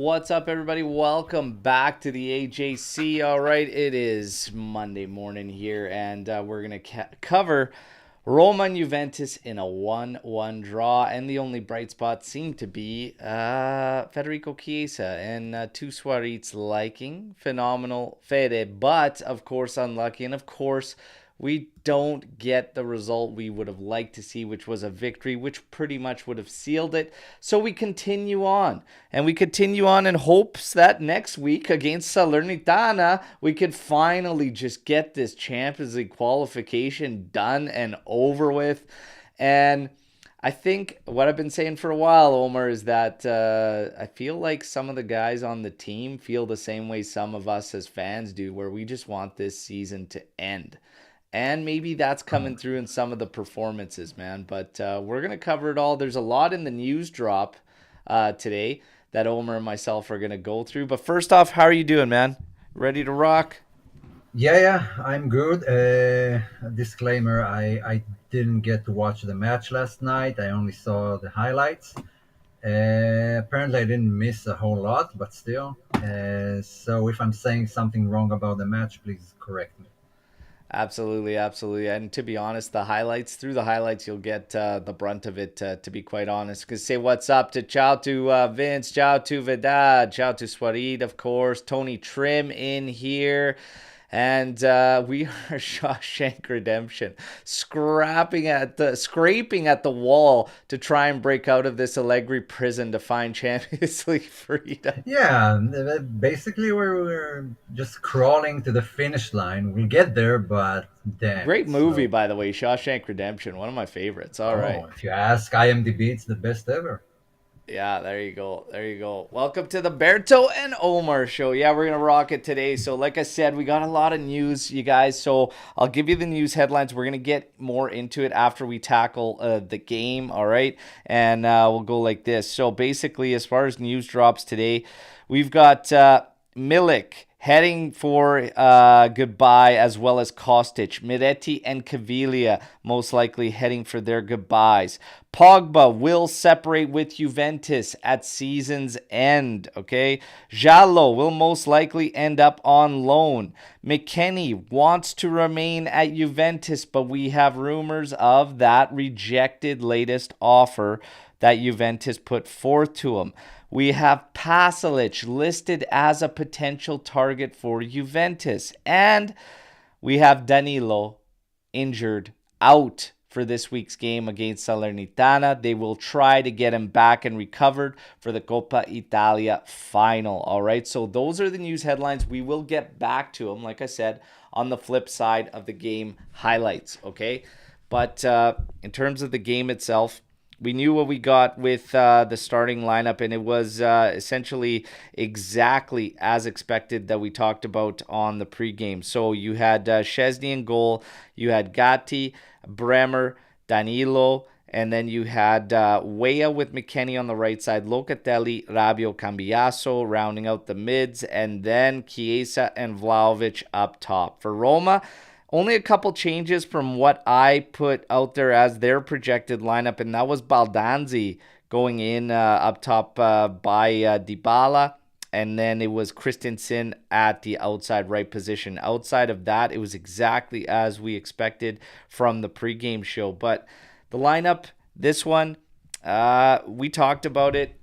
What's up, everybody? Welcome back to the AJC. All right, it is Monday morning here, and we're going to cover Roma and Juventus in a 1-1 draw. And the only bright spot seemed to be Federico Chiesa and to Suarez's liking. Phenomenal Fede, but of course, unlucky. And of course, we don't get the result we would have liked to see, which was a victory, which pretty much would have sealed it. So we continue on. And we continue on in hopes that next week against Salernitana, we could finally just get this Champions League qualification done and over with. And I think what I've been saying for a while, Omer, is that I feel like some of the guys on the team feel the same way some of us as fans do, where we just want this season to end. And maybe that's coming through in some of the performances, man. But we're going to cover it all. There's a lot in the news drop today that Omer and myself are going to go through. But first off, how are you doing, man? Ready to rock? Yeah, I'm good. Disclaimer: I didn't get to watch the match last night. I only saw the highlights. Apparently, I didn't miss a whole lot, but still. So if I'm saying something wrong about the match, please correct me. Absolutely, absolutely. And to be honest, through the highlights, you'll get the brunt of it, to be quite honest. Because say what's up to ciao to Vince, ciao to Vedad, ciao to Swarid, of course, Tony Trim in here. And we are Shawshank Redemption, scraping at the wall to try and break out of this Allegri prison to find Champions League freedom. Yeah, basically we're just crawling to the finish line. We'll get there, but damn, Great it's movie, slow. by the way, Shawshank Redemption, one of my favorites. All right. Oh, if you ask IMDb, it's the best ever. Yeah, there you go. There you go. Welcome to the Berto and Omar show. Yeah, we're going to rock it today. So, like I said, we got a lot of news, you guys. So, I'll give you the news headlines. We're going to get more into it after we tackle the game. All right. And we'll go like this. So, basically, as far as news drops today, we've got Milik heading for goodbye, as well as Kostic. Miretti and Caviglia most likely heading for their goodbyes. Pogba will separate with Juventus at season's end, okay? Jallo will most likely end up on loan. McKennie wants to remain at Juventus, but we have rumors of that rejected latest offer that Juventus put forth to him. We have Pasalic listed as a potential target for Juventus. And we have Danilo injured, out for this week's game against Salernitana. They will try to get him back and recovered for the Coppa Italia final. All right, so those are the news headlines. We will get back to them, like I said, on the flip side of the game highlights, okay? But in terms of the game itself, we knew what we got with the starting lineup, and it was essentially exactly as expected that we talked about on the pregame. So you had Szczesny in goal, you had Gatti, Bremer, Danilo, and then you had Weah with McKennie on the right side, Locatelli, Rabiot, Cambiaso rounding out the mids, and then Chiesa and Vlahovic up top. For Roma, only a couple changes from what I put out there as their projected lineup, and that was Baldanzi going in up top by Dybala, and then it was Christensen at the outside right position. Outside of that, it was exactly as we expected from the pregame show. But the lineup, this one, we talked about it,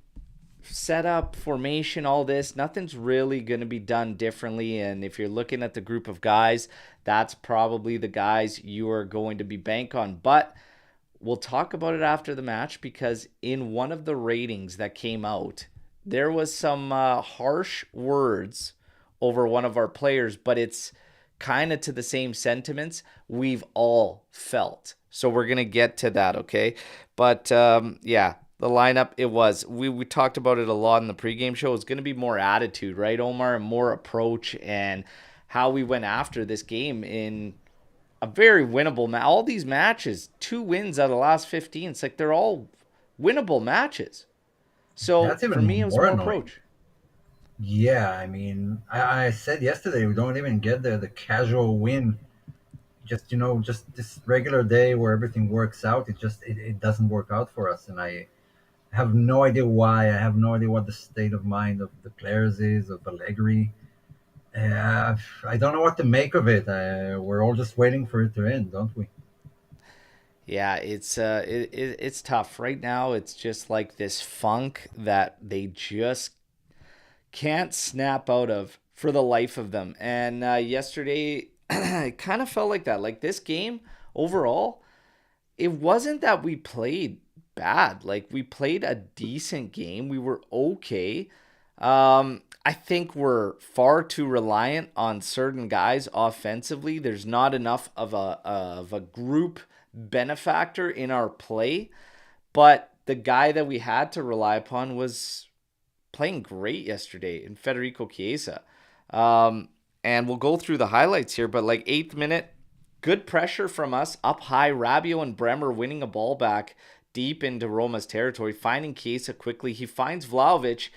setup, formation, all this, nothing's really going to be done differently. And if you're looking at the group of guys, that's probably the guys you are going to be bank on. But we'll talk about it after the match, because in one of the ratings that came out, there was some harsh words over one of our players, but it's kind of to the same sentiments we've all felt. So we're going to get to that, okay? But yeah, the lineup, it was, we talked about it a lot in the pregame show. It's going to be more attitude, right, Omar? And more approach, and how we went after this game in a very winnable match. All these matches, 2 wins out of the last 15. It's like they're all winnable matches. So That's for even me, it was more more annoying. approach. Yeah, I mean, I said yesterday we don't even get the casual win. Just just this regular day where everything works out. It doesn't work out for us, and have no idea why. I have no idea what the state of mind of the players is, of Allegri. I don't know what to make of it. We're all just waiting for it to end, don't we? Yeah, it's tough right now. It's just like this funk that they just can't snap out of for the life of them. And yesterday, it kind of felt like that. Like this game overall, it wasn't that we played bad. Like we played a decent game. We were okay. I think we're far too reliant on certain guys offensively. There's not enough of a group benefactor in our play. But the guy that we had to rely upon was playing great yesterday in Federico Chiesa. Um, and we'll go through the highlights here, but like eighth minute, good pressure from us up high. Rabiot and Bremer winning a ball back deep into Roma's territory, finding Chiesa quickly. He finds Vlahovic,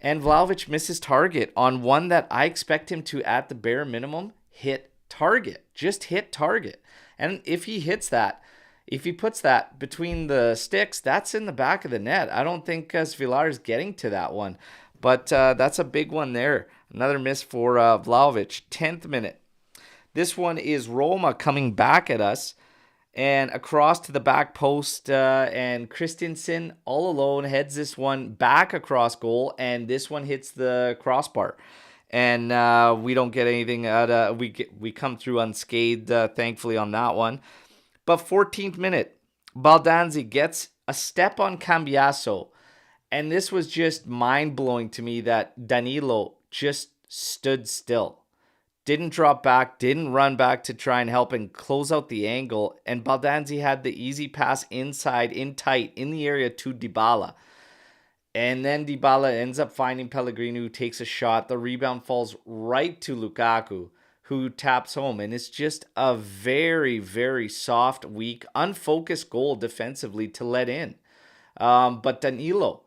and Vlahovic misses target on one that I expect him to, at the bare minimum, hit target. Just hit target. And if he hits that, if he puts that between the sticks, that's in the back of the net. I don't think Svilar is getting to that one. But that's a big one there. Another miss for Vlahovic. 10th minute. This one is Roma coming back at us and across to the back post. And Christensen all alone heads this one back across goal. And this one hits the crossbar. And we don't get anything out of we come through unscathed, thankfully, on that one. But 14th minute, Baldanzi gets a step on Cambiaso. And this was just mind-blowing to me that Danilo just stood still. Didn't drop back, didn't run back to try and help and close out the angle. And Baldanzi had the easy pass inside, in tight, in the area to Dybala. And then Dybala ends up finding Pellegrini, who takes a shot. The rebound falls right to Lukaku, who taps home. And it's just a very, very soft, weak, unfocused goal defensively to let in. But Danilo,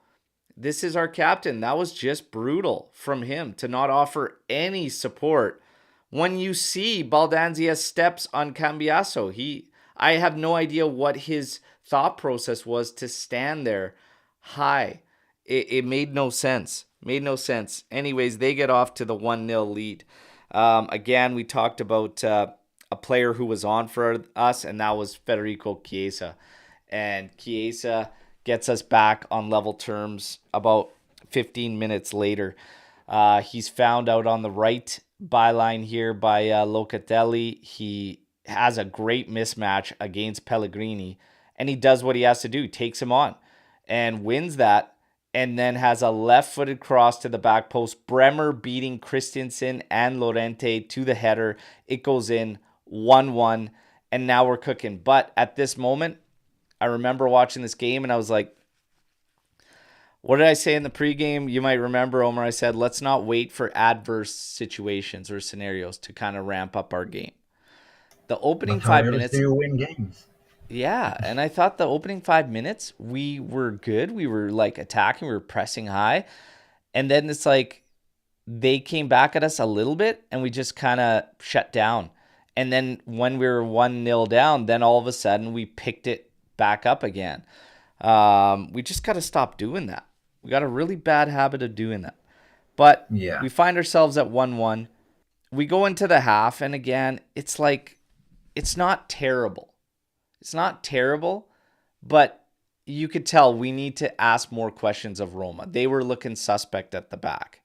this is our captain. That was just brutal from him to not offer any support. When you see Baldanzi has steps on Cambiaso, I have no idea what his thought process was to stand there high. It made no sense. Made no sense. Anyways, they get off to the 1-0 lead. Again, we talked about a player who was on for us, and that was Federico Chiesa. And Chiesa gets us back on level terms about 15 minutes later. He's found out on the right byline here by Locatelli. He has a great mismatch against Pellegrini, and he does what he has to do, takes him on, and wins that, and then has a left-footed cross to the back post. Bremer beating Christensen and Llorente to the header. It goes in 1-1, and now we're cooking. But at this moment, I remember watching this game, and I was like, what did I say in the pregame? You might remember, Omer, I said, let's not wait for adverse situations or scenarios to kind of ramp up our game. The opening But how 5 minutes, else do you win games? yeah, and I thought the opening 5 minutes, we were good. We were like attacking, we were pressing high. And then it's like they came back at us a little bit and we just kind of shut down. And then when we were 1-0 down, then all of a sudden we picked it back up again. We just got to stop doing that. We got a really bad habit of doing that. But Yeah. we find ourselves at 1-1. We go into the half, and again, it's like, it's not terrible. It's not terrible, but you could tell we need to ask more questions of Roma. They were looking suspect at the back.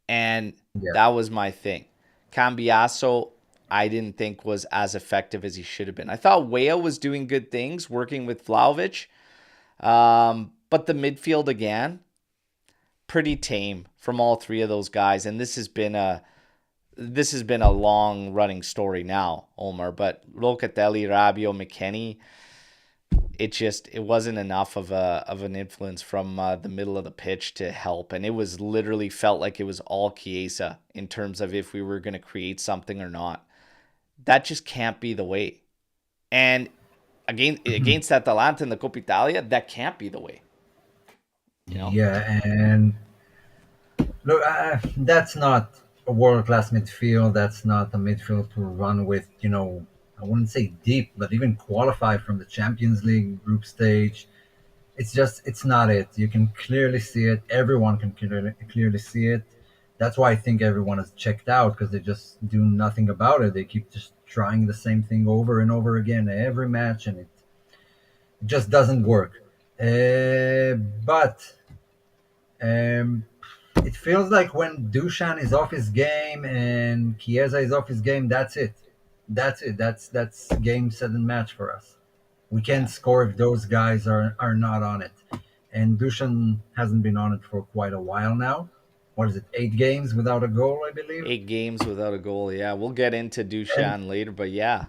And Yeah. that was my thing. Cambiaso, I didn't think was as effective as he should have been. I thought Weah was doing good things working with Vlahovic. But the midfield, again, pretty tame from all three of those guys. And this has been a long running story now, Omer. But Locatelli, Rabiot, McKennie, it wasn't enough of an influence from the middle of the pitch to help. And it was literally felt like it was all Chiesa in terms of if we were going to create something or not. That just can't be the way. And against Atalanta in the Coppa Italia, that can't be the way. You know? Yeah, and look, that's not a world class midfield. That's not a midfield to run with. I wouldn't say deep, but even qualify from the Champions League group stage. it's not it. You can clearly see it. Everyone can clearly see it. That's why I think everyone is checked out, because they just do nothing about it. They keep just trying the same thing over and over again every match, and it just doesn't work. But um, it feels like when Dushan is off his game and Chiesa is off his game, that's it. That's it. That's game set and match for us. We Yeah. can't score if those guys are not on it. And Dushan hasn't been on it for quite a while now. What is it? 8 games without a goal, I believe. 8 games without a goal. Yeah, we'll get into And Dushan later, but yeah.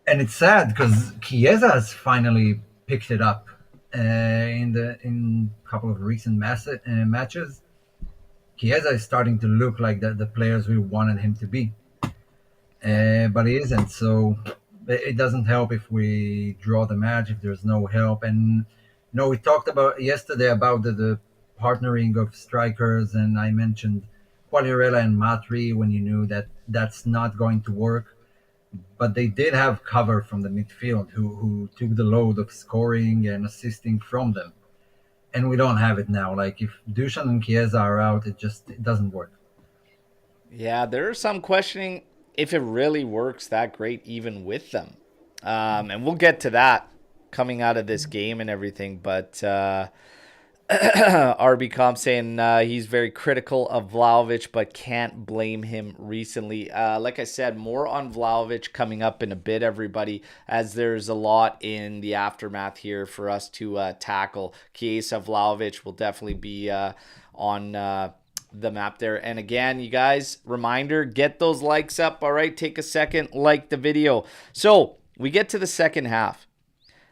and it's sad because Chiesa has finally picked it up in a couple of recent matches. Chiesa is starting to look like the players we wanted him to be, Yeah. but he isn't. So it doesn't help if we draw the match if there's no help. And we talked about yesterday about the partnering of strikers, and I mentioned Quagliarella and Matri when you knew that that's not going to work. But they did have cover from the midfield who took the load of scoring and assisting from them. And we don't have it now. Like if Dushan and Chiesa are out, it doesn't work. Yeah, there are some questioning if it really works that great even with them. And we'll get to that coming out of this game and everything. But RB Comp saying he's very critical of Vlahovic, but can't blame him recently. Like I said, more on Vlahovic coming up in a bit, everybody, as there's a lot in the aftermath here for us to tackle. Chiesa, Vlahovic will definitely be on the map there. And again, you guys, reminder, get those likes up. All right, take a second, like the video. So we get to the second half.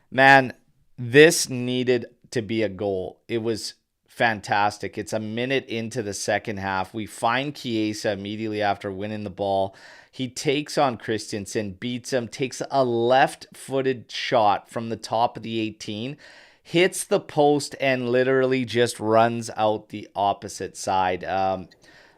Man, this needed to be a goal. It was fantastic. It's a minute into the second half. We find Chiesa immediately after winning the ball. He takes on Christensen, beats him, takes a left-footed shot from the top of the 18, hits the post, and literally just runs out the opposite side. That's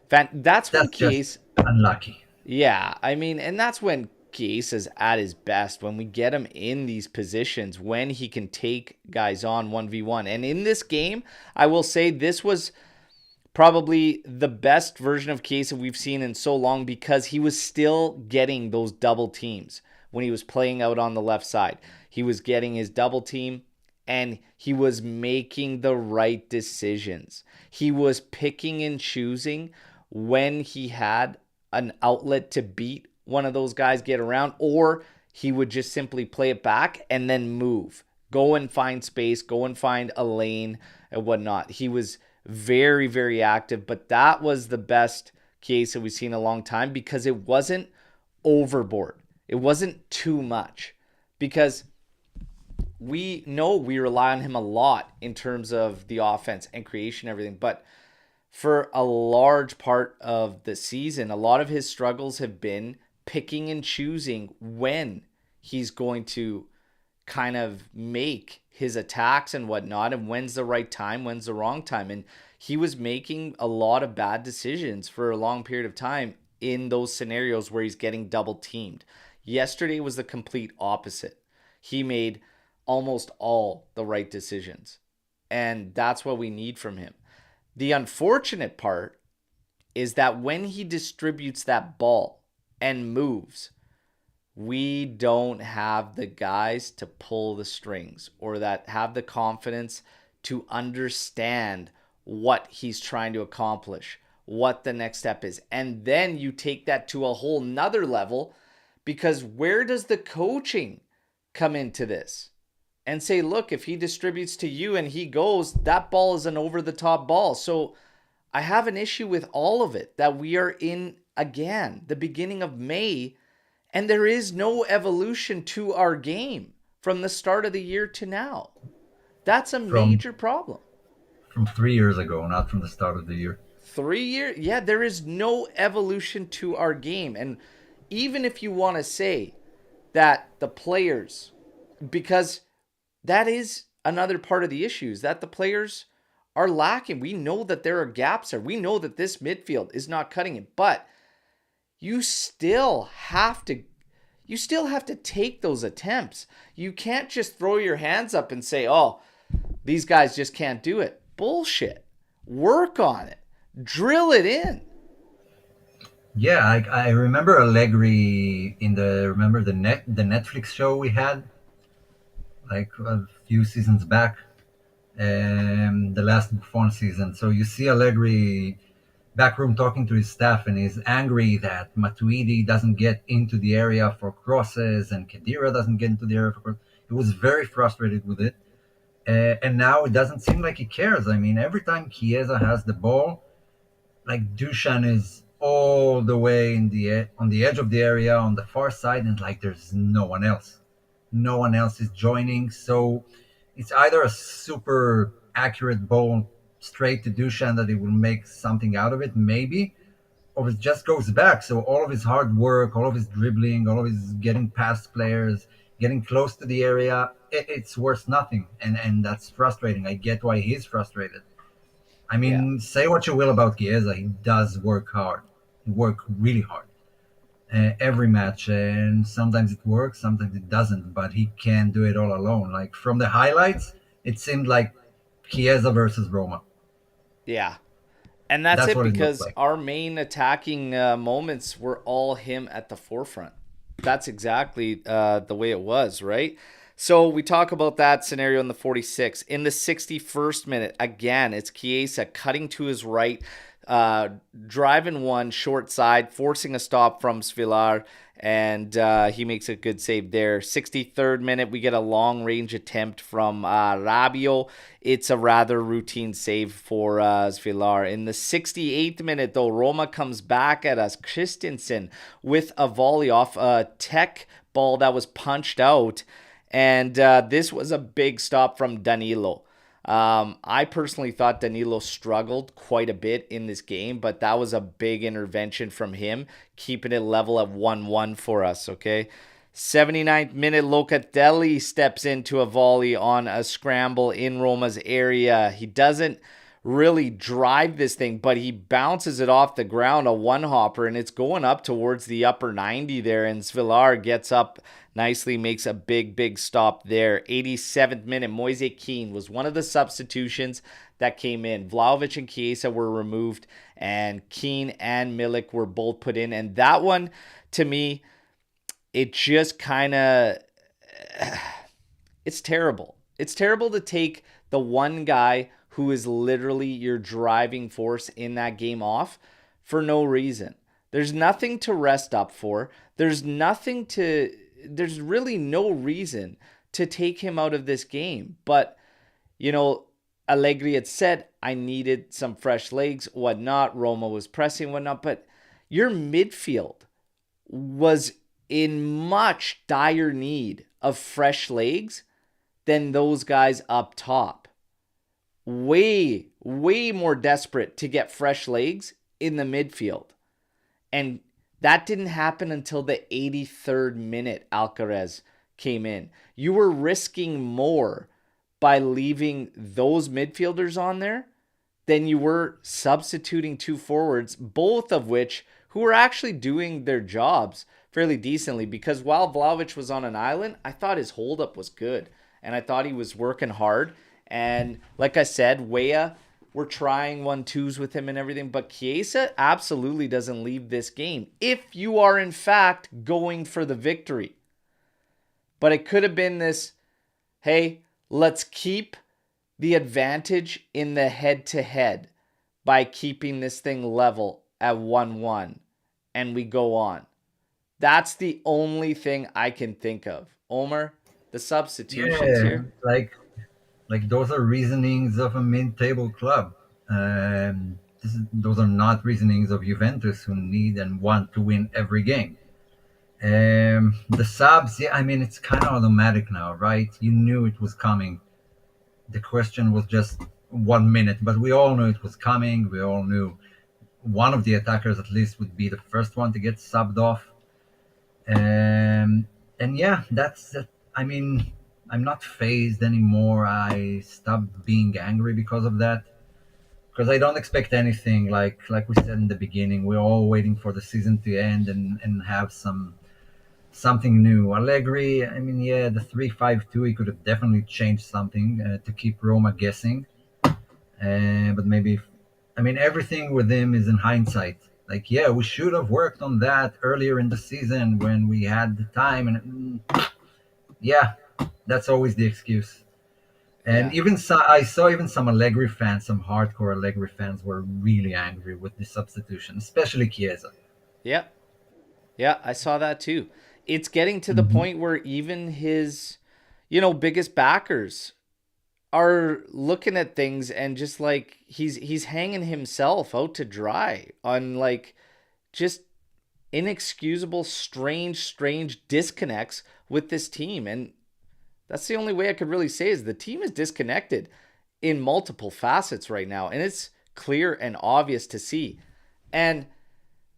when That's just Chiesa... unlucky. Yeah, I mean, and that's when Chiesa's at his best, when we get him in these positions, when he can take guys on 1v1. And in this game, I will say this was probably the best version of Chiesa we've seen in so long, because he was still getting those double teams when he was playing out on the left side. He was getting his double team, and he was making the right decisions. He was picking and choosing when he had an outlet to beat one of those guys, get around, or he would just simply play it back and then move, go and find space, go and find a lane and whatnot. He was very, very active, but that was the best case that we've seen in a long time, because it wasn't overboard. It wasn't too much, because we know we rely on him a lot in terms of the offense and creation, everything, but for a large part of the season, a lot of his struggles have been picking and choosing when he's going to kind of make his attacks and whatnot, and when's the right time, when's the wrong time. And he was making a lot of bad decisions for a long period of time in those scenarios where he's getting double teamed. Yesterday was the complete opposite. He made almost all the right decisions, and that's what we need from him. The unfortunate part is that when he distributes that ball and moves, we don't have the guys to pull the strings, or that have the confidence to understand what he's trying to accomplish, what the next step is. And then you take that to a whole nother level, because where does the coaching come into this? And say, look, if he distributes to you and he goes, that ball is an over-the-top ball. So I have an issue with all of it, that we are in, again, the beginning of May, and there is no evolution to our game from the start of the year to now. That's a from major problem. from 3 years ago, not from the start of the year. 3 years? Yeah, there is no evolution to our game. And even if you want to say that the players, because that is another part of the issues, that the players are lacking. We know that there are gaps there. We know that this midfield is not cutting it, but you still have to take those attempts. You can't just throw your hands up and say, "Oh, These guys just can't do it. Bullshit. Work on it. Drill it in. Yeah, I remember Allegri in the remember the Netflix show we had like a few seasons back, the last Buffon season. So you see Allegri backroom talking to his staff, and he's angry that Matuidi doesn't get into the area for crosses and Khedira doesn't get into the area for crosses. He was very frustrated with it, and now it doesn't seem like he cares. I mean, every time Chiesa has the ball, like Dushan is all the way in the on the edge of the area on the far side, and like there's no one else. No one else is joining. So it's either a super accurate ball straight to Dushan that he will make something out of it, maybe, or it just goes back. So all of his hard work, all of his dribbling, all of his getting past players, getting close to the area, it's worth nothing, and that's frustrating. I get why he's frustrated. I Yeah. mean, say what you will about Chiesa, he does work hard. He works really hard every match, and sometimes it works, sometimes it doesn't. But he can't do it all alone. Like from the highlights, it seemed like Chiesa versus Roma. Yeah. And that's That's it what it looked because like. our main attacking moments were all him at the forefront. That's exactly the way it was, right? So we talk about that scenario in the 46th. In the 61st minute, again, it's Chiesa cutting to his right, uh, driving one short side, forcing a stop from Svilar, and he makes a good save there. 63rd minute, we get a long range attempt from Rabio. It's a rather routine save for Svilar. In the 68th minute, though, Roma comes back at us. Christensen with a volley off a tech ball that was punched out. And this was a big stop from Danilo. I personally thought Danilo struggled quite a bit in this game, but that was a big intervention from him, keeping it level at 1-1 for us, okay? 79th minute, Locatelli steps into a volley on a scramble in Roma's area. He doesn't really drive this thing, but he bounces it off the ground, a one hopper, and it's going up towards the upper 90 there. And Svilar gets up nicely, makes a big stop there. 87th minute, Moise Kean was one of the substitutions that came in. Vlahovic and Chiesa were removed, and Kean and Milik were both put in. And that one, to me, it just kind of, it's terrible. It's terrible to take the one guy who is literally your driving force in that game off for no reason. There's nothing to rest up for. There's really no reason to take him out of this game. But, you know, Allegri had said, I needed some fresh legs, whatnot. Roma was pressing, whatnot. But your midfield was in much dire need of fresh legs than those guys up top. Way more desperate to get fresh legs in the midfield. And that didn't happen until the 83rd minute. Alcaraz came in. You were risking more by leaving those midfielders on there than you were substituting two forwards, both of which who were actually doing their jobs fairly decently. Because while Vlahovic was on an island, I thought his holdup was good, and I thought he was working hard. And like I said, Weah, we're trying 1-2s with him and everything, but Chiesa absolutely doesn't leave this game if you are in fact going for the victory. But it could have been this, hey, let's keep the advantage in the head-to-head by keeping this thing level at 1-1, and we go on. That's the only thing I can think of. Omer, the substitutions Yeah, here. like those are reasonings of a mid-table club. Those are not reasonings of Juventus who need and want to win every game. The subs, yeah, I mean it's kind of automatic now, right? You knew it was coming. The question was just 1 minute, but we all knew it was coming. We all knew one of the attackers at least would be the first one to get subbed off. And yeah, that's it. I mean, I'm not phased anymore. I stopped being angry because of that. Because I don't expect anything. Like we said in the beginning, we're all waiting for the season to end and have something new. Allegri, I mean, yeah, the 3-5-2, he could have definitely changed something to keep Roma guessing. But maybe, I mean, everything with him is in hindsight. Like, yeah, we should have worked on that earlier in the season when we had the time. And yeah, that's always the excuse. And Yeah. even I saw even some Allegri fans, some hardcore Allegri fans, were really angry with the substitution, especially Chiesa. Yeah. Yeah, I saw that too. It's getting to the Hmm. point where even his, biggest backers are looking at things and just like he's hanging himself out to dry on like just inexcusable, strange disconnects with this team. And that's the only way I could really say is the team is disconnected in multiple facets right now. And it's clear and obvious to see. And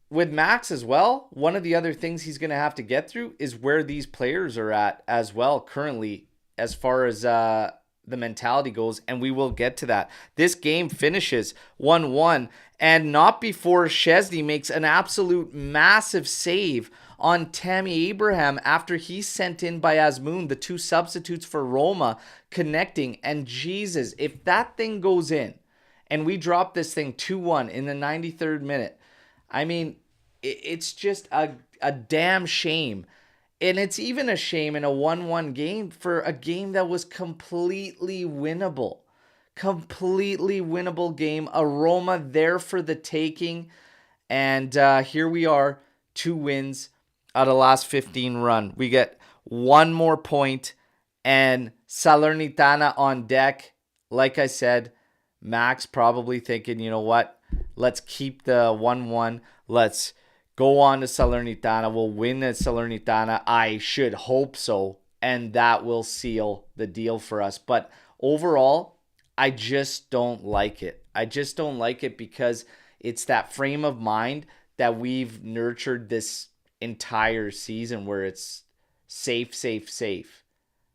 with Max as well, one of the other things he's going to have to get through is where these players are at as well currently, as far as the mentality goes. And we will get to that. This game finishes 1-1, and not before Szczesny makes an absolute massive save on Tammy Abraham after he's sent in by Azmoun, the two substitutes for Roma, connecting. And Jesus, if that thing goes in and we drop this thing 2-1 in the 93rd minute, I mean, it's just a damn shame. And it's even a shame in a 1-1 game for a game that was completely winnable. Completely winnable game. A Roma there for the taking. And here we are, 2 wins out of the last 15 run. We get one more point and Salernitana on deck. Like I said, Max probably thinking, you know what? Let's keep the 1-1. Let's go on to Salernitana. We'll win at Salernitana. I should hope so. And that will seal the deal for us. But overall, I just don't like it. I just don't like it because it's that frame of mind that we've nurtured this entire season where it's safe, safe, safe,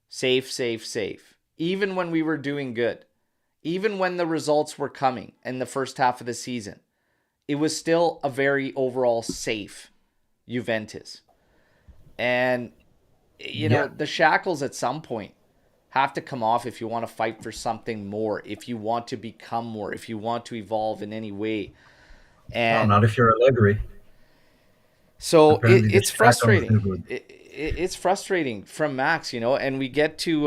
safe, safe, safe. Even when we were doing good, even when the results were coming in the first half of the season, it was still a very overall safe Juventus. And, Yeah. the shackles at some point have to come off if you want to fight for something more, if you want to become more, if you want to evolve in any way. No, And not if you're Allegri. so Apparently, the it's shackles frustrating. do good. It's frustrating from Max, and we get to,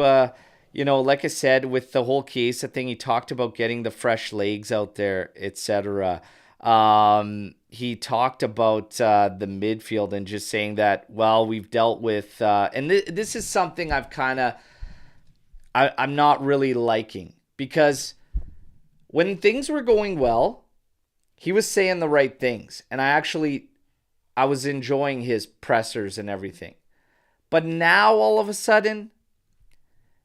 like I said, with the whole Chiesa thing, he talked about getting the fresh legs out there, etc. He talked about the midfield and just saying that, well, we've dealt with, and this is something I'm not really liking because when things were going well, he was saying the right things, and I was enjoying his pressers and everything. But now all of a sudden,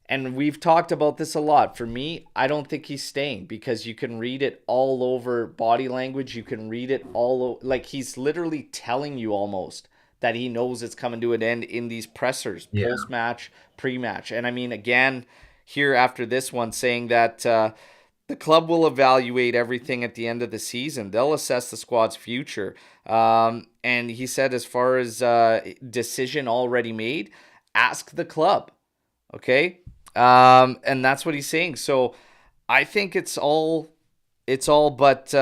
and we've talked about this a lot, for me, I don't think he's staying because you can read it all over body language. You can read it like he's literally telling you almost that he knows it's coming to an end in these pressers, Yeah. post match, pre match. And I mean, again, here after this one, saying that the club will evaluate everything at the end of the season. They'll assess the squad's future. And he said, as far as decision already made, ask the club. Okay. And that's what he's saying. So I think it's all but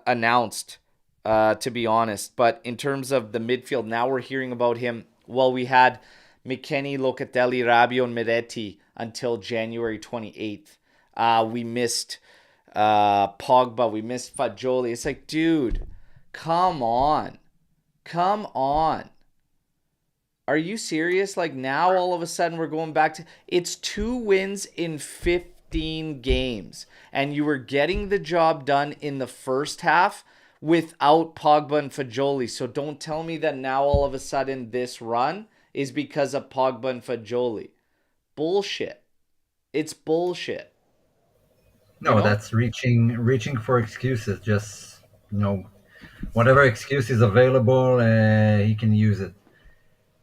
announced, to be honest. But in terms of the midfield, now we're hearing about him. Well, we had McKennie, Locatelli, Rabiot, and Miretti until January 28th. We missed Pogba. We missed Fagioli. It's like, dude, come on. Come on. Are you serious? Like now all of a sudden we're going back to it's 2 wins in 15 games. And you were getting the job done in the first half without Pogba and Fagioli. So don't tell me that now all of a sudden this run is because of Pogba and Fagioli. Bullshit. It's bullshit. You No, know? that's reaching for excuses. Just you know, whatever excuse is available, he can use it.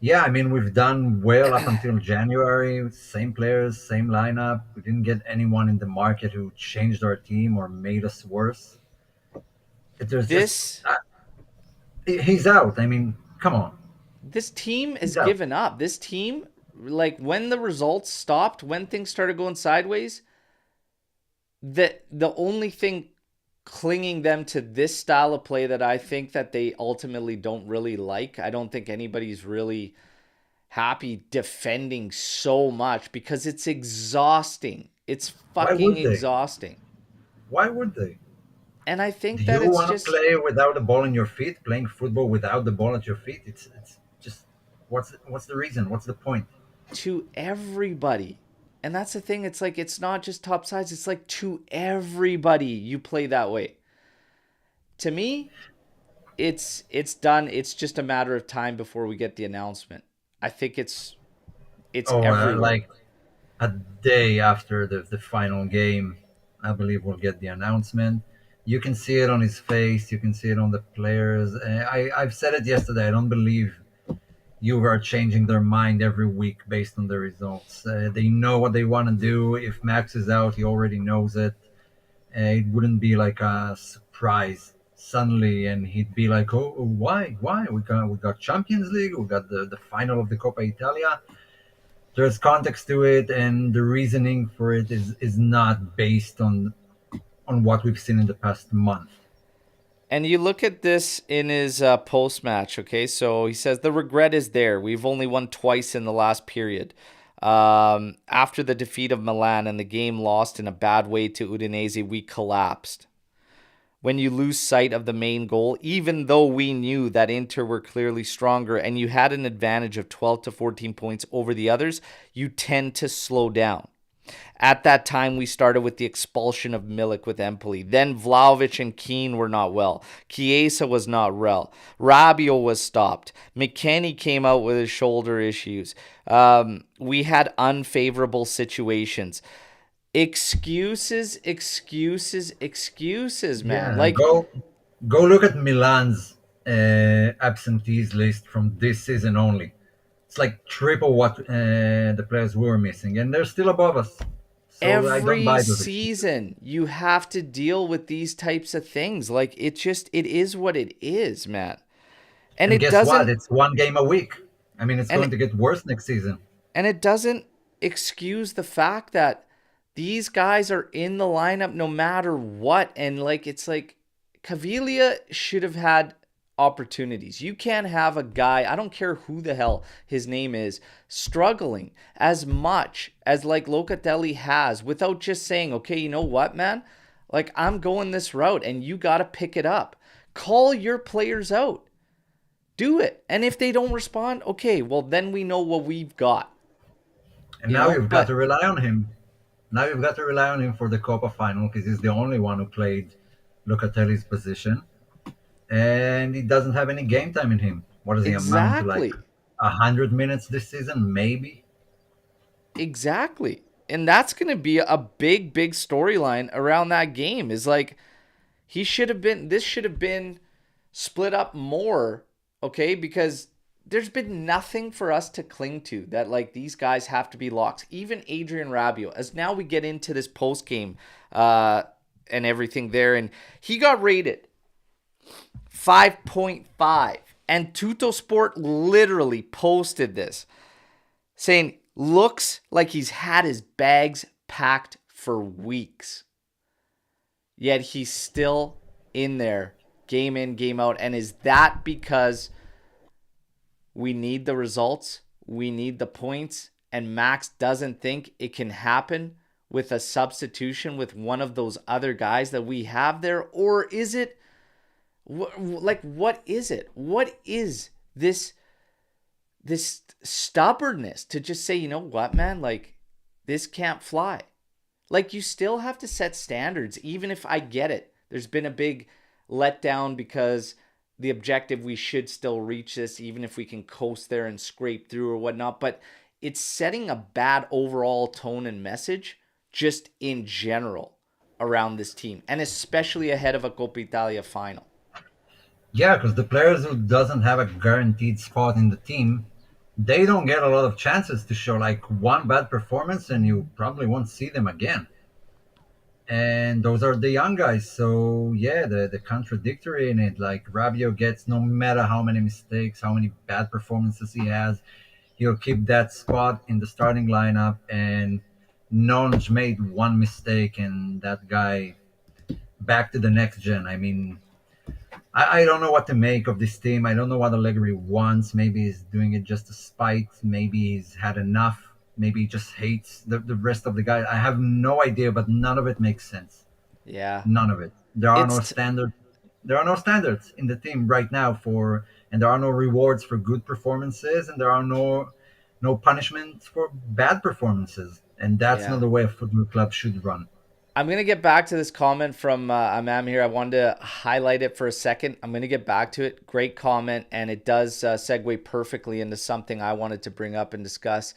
Yeah, I mean we've done well up until January. Same players, same lineup. We didn't get anyone in the market who changed our team or made us worse. There's just This he's out. I mean, come on. This team has Yeah. given up. This team, like when the results stopped, when things started going sideways, the only thing clinging them to this style of play that I think that they ultimately don't really like. I don't think anybody's really happy defending so much because it's exhausting. It's Why fucking would they? exhausting. Why would they? And I Do think that you it's want to just play without the ball in your feet? Playing football without the ball at your feet? It's just what's the reason? What's the point? to everybody. And that's the thing. It's like it's not just top sides. It's like to everybody you play that way. To me, it's done. It's just a matter of time before we get the announcement. I think it's Oh, everywhere. like a day after the final game, I believe we'll get the announcement. You can see it on his face. You can see it on the players. I've said it yesterday. I don't believe Juve are changing their mind every week based on the results. They know what they want to do. If Max is out, he already knows it. It wouldn't be like a surprise suddenly, and he'd be like, "Oh, why? We got Champions League. We got the final of the Coppa Italia." There's context to it, and the reasoning for it is not based on what we've seen in the past month. And you look at this in his post match, okay? So he says, the regret is there. We've only won twice in the last period. After the defeat of Milan and the game lost in a bad way to Udinese, we collapsed. When you lose sight of the main goal, even though we knew that Inter were clearly stronger and you had an advantage of 12 to 14 points over the others, you tend to slow down. At that time, we started with the expulsion of Milik with Empoli. Then Vlahovic and Keane were not well. Chiesa was not well. Rabiot was stopped. McKennie came out with his shoulder issues. We had unfavorable situations. Excuses, excuses, excuses, man. Yeah, Like go look at Milan's absentees list from this season only. It's like triple what the players were missing, and they're still above us. So I don't every buy those excuses. season, you have to deal with these types of things. Like it is what it is, man. And And it guess what? doesn't It's one game a week. I mean, it's and going to get worse next season. and it doesn't excuse the fact that these guys are in the lineup no matter what. And like it's like Caviglia should have had opportunities. You can't have a guy, I don't care who the hell his name is, struggling as much as like Locatelli has without just saying, okay, you know what, man? Like I'm going this route and you got to pick it up. Call your players out. Do it. And if they don't respond, okay, well then we know what we've got. And You now know, you've got but to rely on him. Now you've got to rely on him for the Copa final because he's the only one who played Locatelli's position, and he doesn't have any game time in him. What does he amount to? Like exactly. 100 minutes this season, maybe. Exactly. And that's going to be a big, big storyline around that game. Is like, this should have been split up more, okay? Because there's been nothing for us to cling to that, like, these guys have to be locks. Even Adrian Rabiot, as now we get into this post game and everything there, and he got rated 5.5. And Tuttosport literally posted this saying, looks like he's had his bags packed for weeks. Yet he's still in there, game in, game out. And is that because we need the results? We need the points? And Max doesn't think it can happen with a substitution with one of those other guys that we have there? Or is it like, what is it? What is this stubbornness to just say, you know what, man, like this can't fly. Like you still have to set standards, even if I get it. There's been a big letdown because the objective we should still reach this, even if we can coast there and scrape through or whatnot. But it's setting a bad overall tone and message just in general around this team, and especially ahead of a Coppa Italia final. Yeah, because the players who doesn't have a guaranteed spot in the team, they don't get a lot of chances to show like one bad performance, and you probably won't see them again. and those are the young guys. So yeah, the contradictory in it, like Rabiot gets, no matter how many mistakes, how many bad performances he has, he'll keep that spot in the starting lineup. And Nonj made one mistake, and that guy back to the next gen. I mean, I don't know what to make of this team. I don't know what Allegri wants. Maybe he's doing it just to spite. Maybe he's had enough. Maybe he just hates the rest of the guys. I have no idea, but none of it makes sense. Yeah. None of it. There are no It's standards. There are no standards in the team right now for, and there are no rewards for good performances, and there are no punishments for bad performances. And that's yeah. not the way a football club should run. I'm gonna get back to this comment from Amam here. I wanted to highlight it for a second. I'm gonna get back to it. Great comment, and it does segue perfectly into something I wanted to bring up and discuss.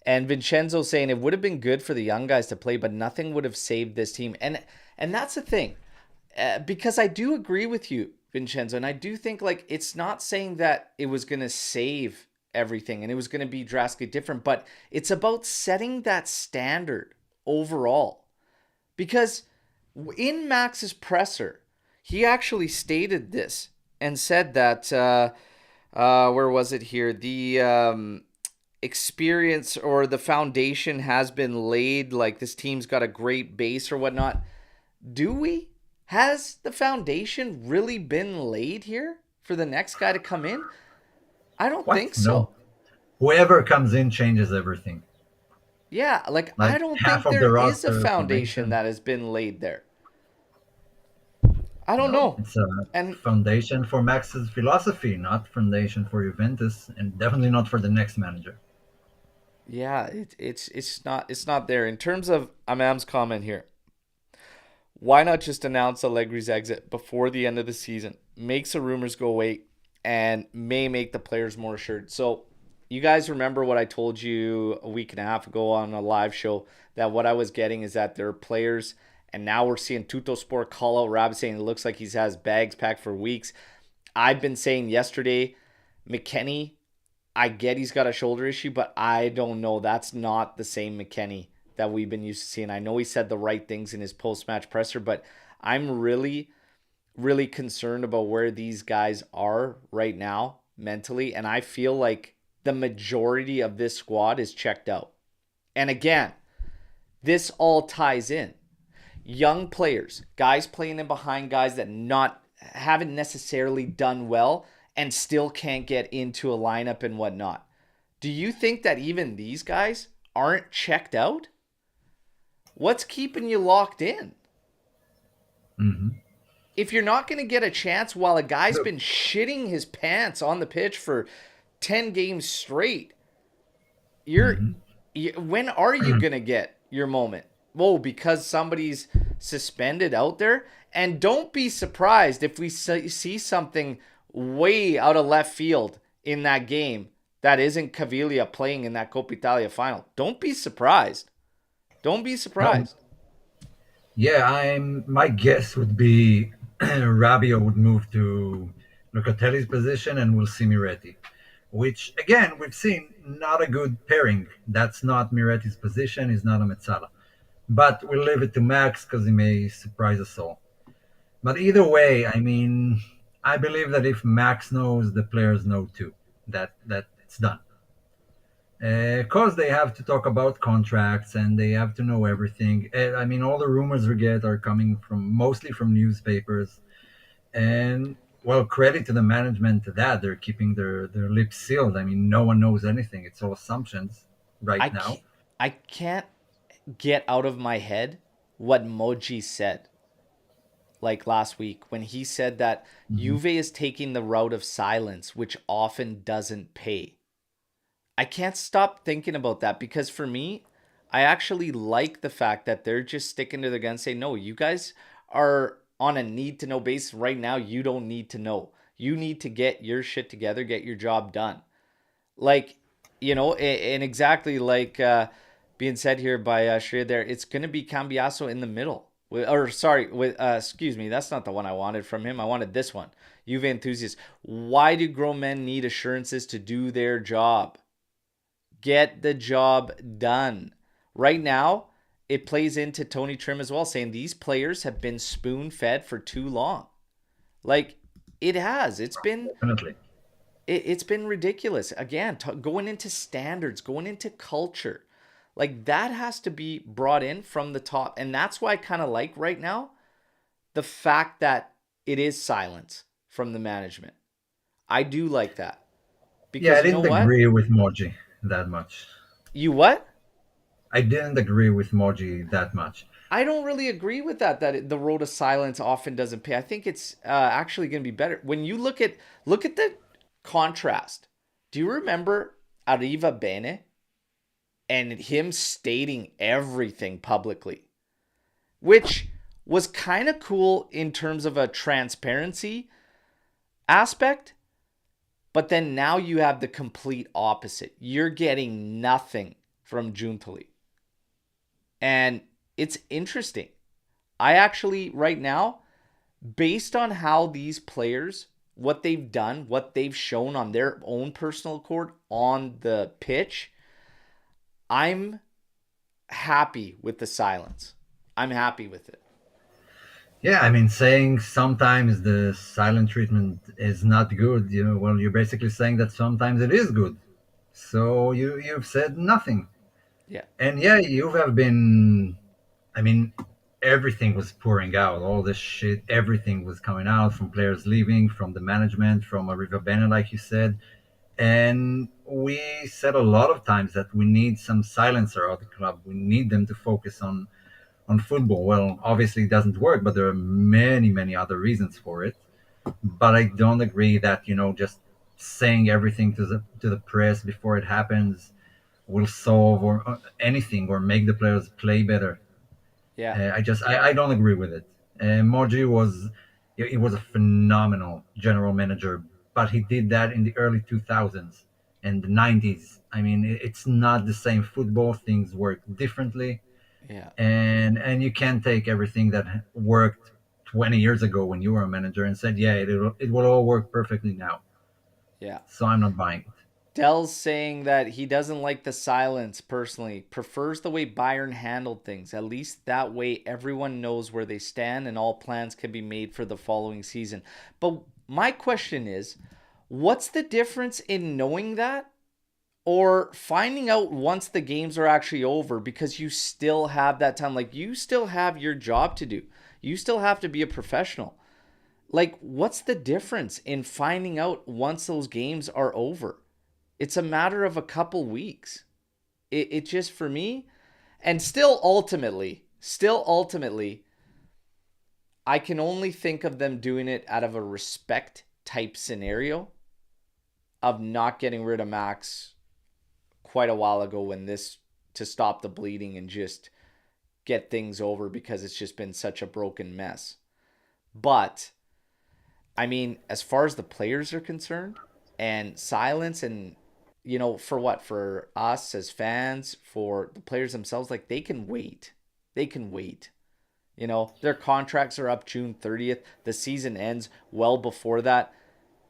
And Vincenzo saying it would have been good for the young guys to play, but nothing would have saved this team. And that's the thing, because I do agree with you, Vincenzo, and I do think like it's not saying that it was gonna save everything and it was gonna be drastically different, but it's about setting that standard overall. Because in Max's presser, he actually stated this and said that, where was it here? The experience or the foundation has been laid, like this team's got a great base or whatnot. Do we? Has the foundation really been laid here for the next guy to come in? I don't What? think No. so. Whoever comes in changes everything. Yeah, like I Like don't half think of the there is a roster foundation formation. that has been laid there. I don't No, know. it's a And foundation for Max's philosophy, not foundation for Juventus, and definitely not for the next manager. yeah, it's not there. In terms of Amam's comment here, why not just announce Allegri's exit before the end of the season? Makes the rumors go away and may make the players more assured. So, you guys remember what I told you a week and a half ago on a live show that what I was getting is that there are players, and now we're seeing Tuto Sport call out Rabbit saying it looks like he has bags packed for weeks. I've been saying yesterday, McKennie, I get he's got a shoulder issue, but I don't know. That's not the same McKennie that we've been used to seeing. I know he said the right things in his post match presser, but I'm really concerned about where these guys are right now mentally. And I feel like the majority of this squad is checked out. And again, this all ties in. Young players, guys playing in behind guys that not haven't necessarily done well and still can't get into a lineup and whatnot. Do you think that even these guys aren't checked out? What's keeping you locked in? Hmm. If you're not going to get a chance while a guy's Look, been shitting his pants on the pitch for 10 games straight, you're hmm when are you going to get your moment? Whoa, because somebody's suspended out there? And don't be surprised if we see something way out of left field in that game that isn't Caviglia playing in that Coppa Italia final. Don't be surprised. Don't be no, surprised. yeah, I'm. My guess would be Rabiot would move to Locatelli's position, and we'll see Miretti, which again we've seen not a good pairing. That's not Miretti's position. He's not a Mezzala, but we'll leave it to Max because he may surprise us all. But either way, I mean, I believe that if Max knows, the players know too. That it's done. Because they have to talk about contracts and they have to know everything. I mean, all the rumors we get are coming from mostly from newspapers. And well, credit to the management to that. They're keeping their lips sealed. I mean, no one knows anything. It's all assumptions right I now. can't, I can't get out of my head what Moji said like last week when he said that Hmm. Juve is taking the route of silence, which often doesn't pay. I can't stop thinking about that because for me, I actually like the fact that they're just sticking to their guns, saying, no, you guys are on a need to know basis right now. You don't need to know. You need to get your shit together, get your job done. Like, and exactly like being said here by Shreya there, it's going to be Cambiaso in the middle. Or sorry, with excuse me, that's not the one I wanted from him. I wanted this one. Juve enthusiast. Why do grown men need assurances to do their job? Get the job done. Right now, it plays into Tony Trim as well, saying these players have been spoon fed for too long. Like it has. Definitely. It's been ridiculous. Again, going into standards, going into culture. Like that has to be brought in from the top. And that's why I kind of like right now the fact that it is silence from the management. I do like that. Yeah, I Because you know didn't what? agree with Moji that much. You what? I didn't agree with Moji that much. I don't really agree with that. The road of silence often doesn't pay. I think it's actually going to be better when you look at the contrast. Do you remember Arriva Bene and him stating everything publicly, which was kind of cool in terms of a transparency aspect? But then now you have the complete opposite. You're getting nothing from Juntali. And it's interesting. I actually, right now, based on how these players, what they've done, what they've shown on their own personal accord on the pitch, I'm happy with the silence. I'm happy with it. Yeah, I mean, saying sometimes the silent treatment is not good, well, you're basically saying that sometimes it is good. So you've said nothing. Yeah. And yeah, you have been, I mean, everything was pouring out, all this shit, everything was coming out from players leaving, from the management, from Arriva Bene, like you said. And we said a lot of times that we need some silencer at the club. We need them to focus on football. Well, obviously it doesn't work, but there are many, many other reasons for it. But I don't agree that just saying everything to the press before it happens will solve or anything or make the players play better. Yeah. I don't agree with it. Moji was he was a phenomenal general manager, but he did that in the early 2000s and the 90s. I mean, it's not the same football. Things work differently, Yeah. and you can't take everything that worked 20 years ago when you were a manager and said, yeah, it will all work perfectly now. Yeah. So I'm not buying it. Dell's saying that he doesn't like the silence personally, prefers the way Bayern handled things. At least that way everyone knows where they stand and all plans can be made for the following season. But my question is, what's the difference in knowing that or finding out once the games are actually over because you still have that time? Like you still have your job to do. You still have to be a professional. Like what's the difference in finding out once those games are over? It's a matter of a couple weeks. It just for me, and still ultimately, I can only think of them doing it out of a respect type scenario of not getting rid of Max quite a while ago when this to stop the bleeding and just get things over because it's just been such a broken mess. But I mean, as far as the players are concerned, and silence and for what? For us as fans, for the players themselves, like they can wait. They can wait. Their contracts are up June 30th. The season ends well before that.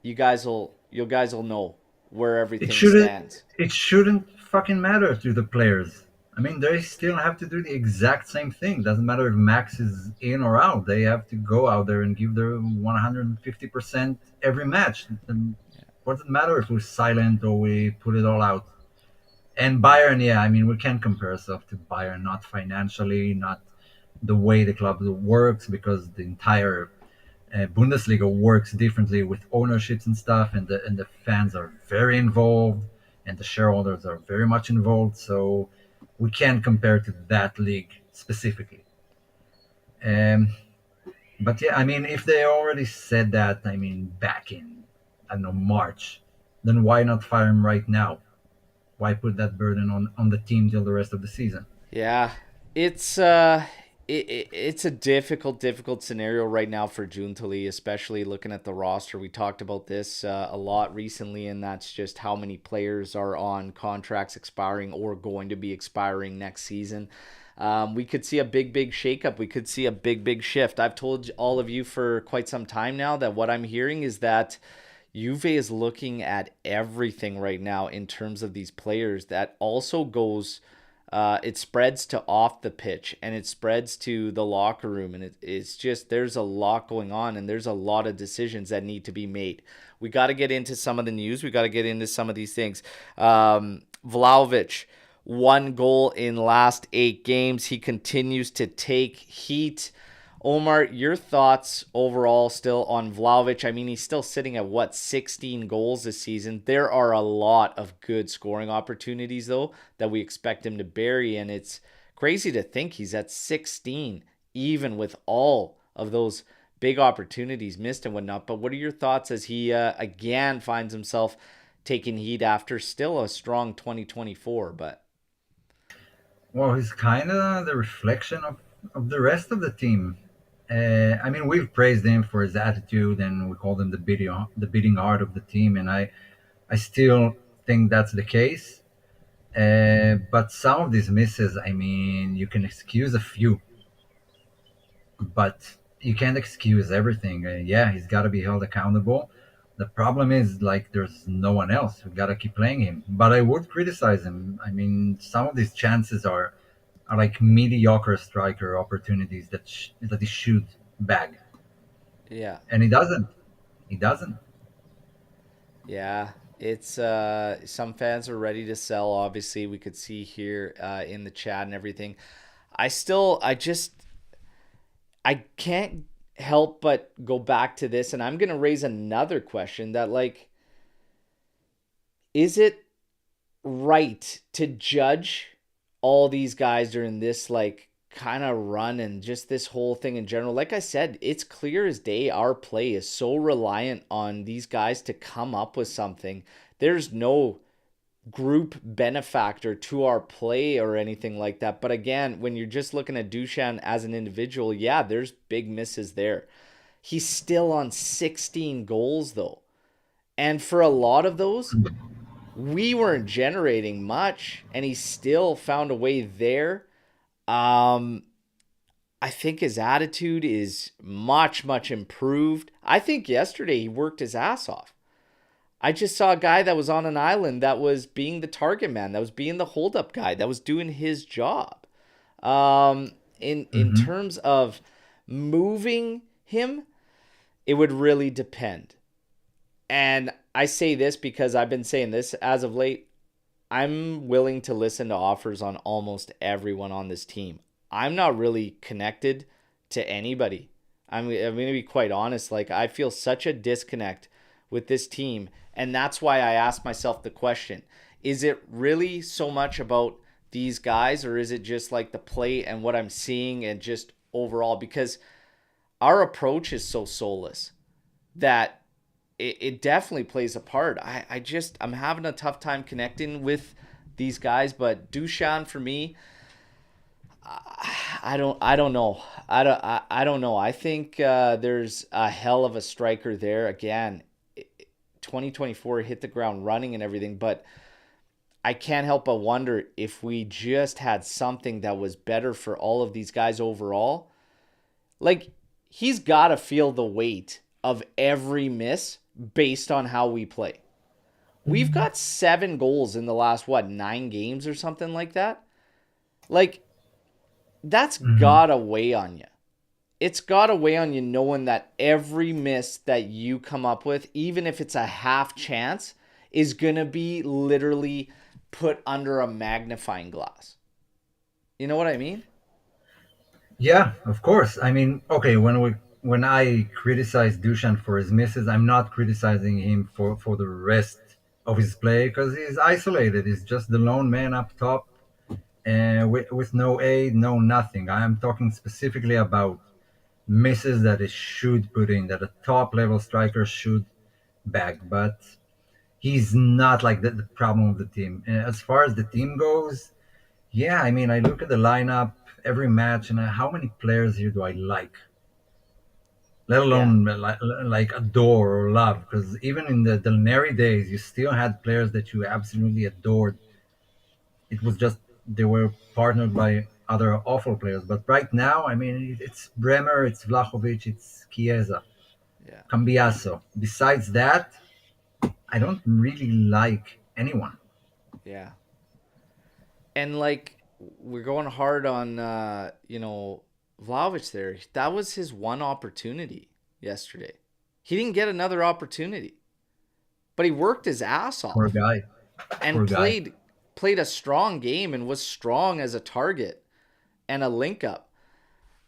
You guys will know where It everything shouldn't stands. it shouldn't fucking matter to the players. I mean, they still have to do the exact same thing. Doesn't matter if Max is in or out. They have to go out there and give their 150% every match. And what does it matter if we're silent or we put it all out? And Bayern, yeah, I mean, we can't compare ourselves to Bayern, not financially, not the way the club works, because the entire Bundesliga works differently with ownerships and stuff, and the fans are very involved, and the shareholders are very much involved. So we can't compare to that league specifically. Um, but yeah, I mean, if they already said that, I mean, back in I don't know March, then why not fire him right now? Why put that burden on the team till the rest of the season? Yeah, it's a difficult scenario right now for Juntali, especially looking at the roster. We talked about this a lot recently, and that's just how many players are on contracts expiring or going to be expiring next season. We could see a big shakeup. We could see a big shift. I've told all of you for quite some time now that what I'm hearing is that Juve is looking at everything right now in terms of these players. That also goes It spreads to off the pitch, and it spreads to the locker room, and it's just there's a lot going on, and there's a lot of decisions that need to be made. We got to get into some of the news. We got to get into some of these things. Vlahovic, 1 goal in last 8 games. He continues to take heat. Omar, your thoughts overall still on Vlahovic? I mean, he's still sitting at what, 16 goals this season. There are a lot of good scoring opportunities, though, that we expect him to bury, and it's crazy to think he's at 16, even with all of those big opportunities missed and whatnot. But what are your thoughts as he again finds himself taking heat after still a strong 2024? But Well, he's kind of the reflection of the rest of the team. I mean, we've praised him for his attitude, and we called him the beating heart of the team, and I still think that's the case. But some of these misses, I mean, you can excuse a few, but you can't excuse everything. Yeah, he's got to be held accountable. The problem is, like, there's no one else. We got to keep playing him. But I would criticize him. I mean, some of these chances are like mediocre striker opportunities that he should bag, yeah, and he doesn't. He doesn't. yeah, it's some fans are ready to sell. Obviously, we could see here in the chat and everything. I can't help but go back to this, and I'm gonna raise another question that like, is it right to judge all these guys during this like kind of run and just this whole thing in general? Like I said, it's clear as day our play is so reliant on these guys to come up with something. There's no group benefactor to our play or anything like that. But again, when you're just looking at Dushan as an individual, yeah, there's big misses there. He's still on 16 goals though. And for a lot of those, we weren't generating much, and he still found a way there. Um, I think his attitude is much, much improved. I think yesterday he worked his ass off. I just saw a guy that was on an island that was being the target man, that was being the holdup guy, that was doing his job. In Hmm. terms of moving him, it would really depend. And I say this because I've been saying this as of late. I'm willing to listen to offers on almost everyone on this team. I'm not really connected to anybody. I'm going to be quite honest. Like, I feel such a disconnect with this team. And that's why I asked myself the question, is it really so much about these guys, or is it just like the play and what I'm seeing and just overall? Because our approach is so soulless that it definitely plays a part. I'm having a tough time connecting with these guys, but Dushan for me, I don't know. I don't know. I think there's a hell of a striker there. Again, 2024 hit the ground running and everything, but I can't help but wonder if we just had something that was better for all of these guys overall. Like, he's got to feel the weight of every miss based on how we play. We've got 7 goals in the last, what, 9 games or something like that? Like, that's Hmm. gotta weigh on you. It's gotta weigh on you knowing that every miss that you come up with, even if it's a half chance, is gonna be literally put under a magnifying glass. You know what I mean? Yeah, of course. I mean, okay, when I criticize Dushan for his misses, I'm not criticizing him for the rest of his play because he's isolated. He's just the lone man up top, and with no aid, no nothing. I am talking specifically about misses that it should put in, that a top level striker should bag. But he's not like the problem of the team. As far as the team goes, yeah, I mean, I look at the lineup every match, and how many players here do I like? Let Yeah, alone like adore or love. Because even in the Del Neri days, you still had players that you absolutely adored. It was just they were partnered by other awful players. But right now, I mean, it's Bremer, it's Vlahovic, it's Chiesa, yeah, Cambiaso. Besides that, I don't really like anyone. yeah. And like, we're going hard on Vlahovic there. That was his one opportunity yesterday. He didn't get another opportunity, but he worked his ass Poor off guy. and Poor guy. played a strong game and was strong as a target and a link up.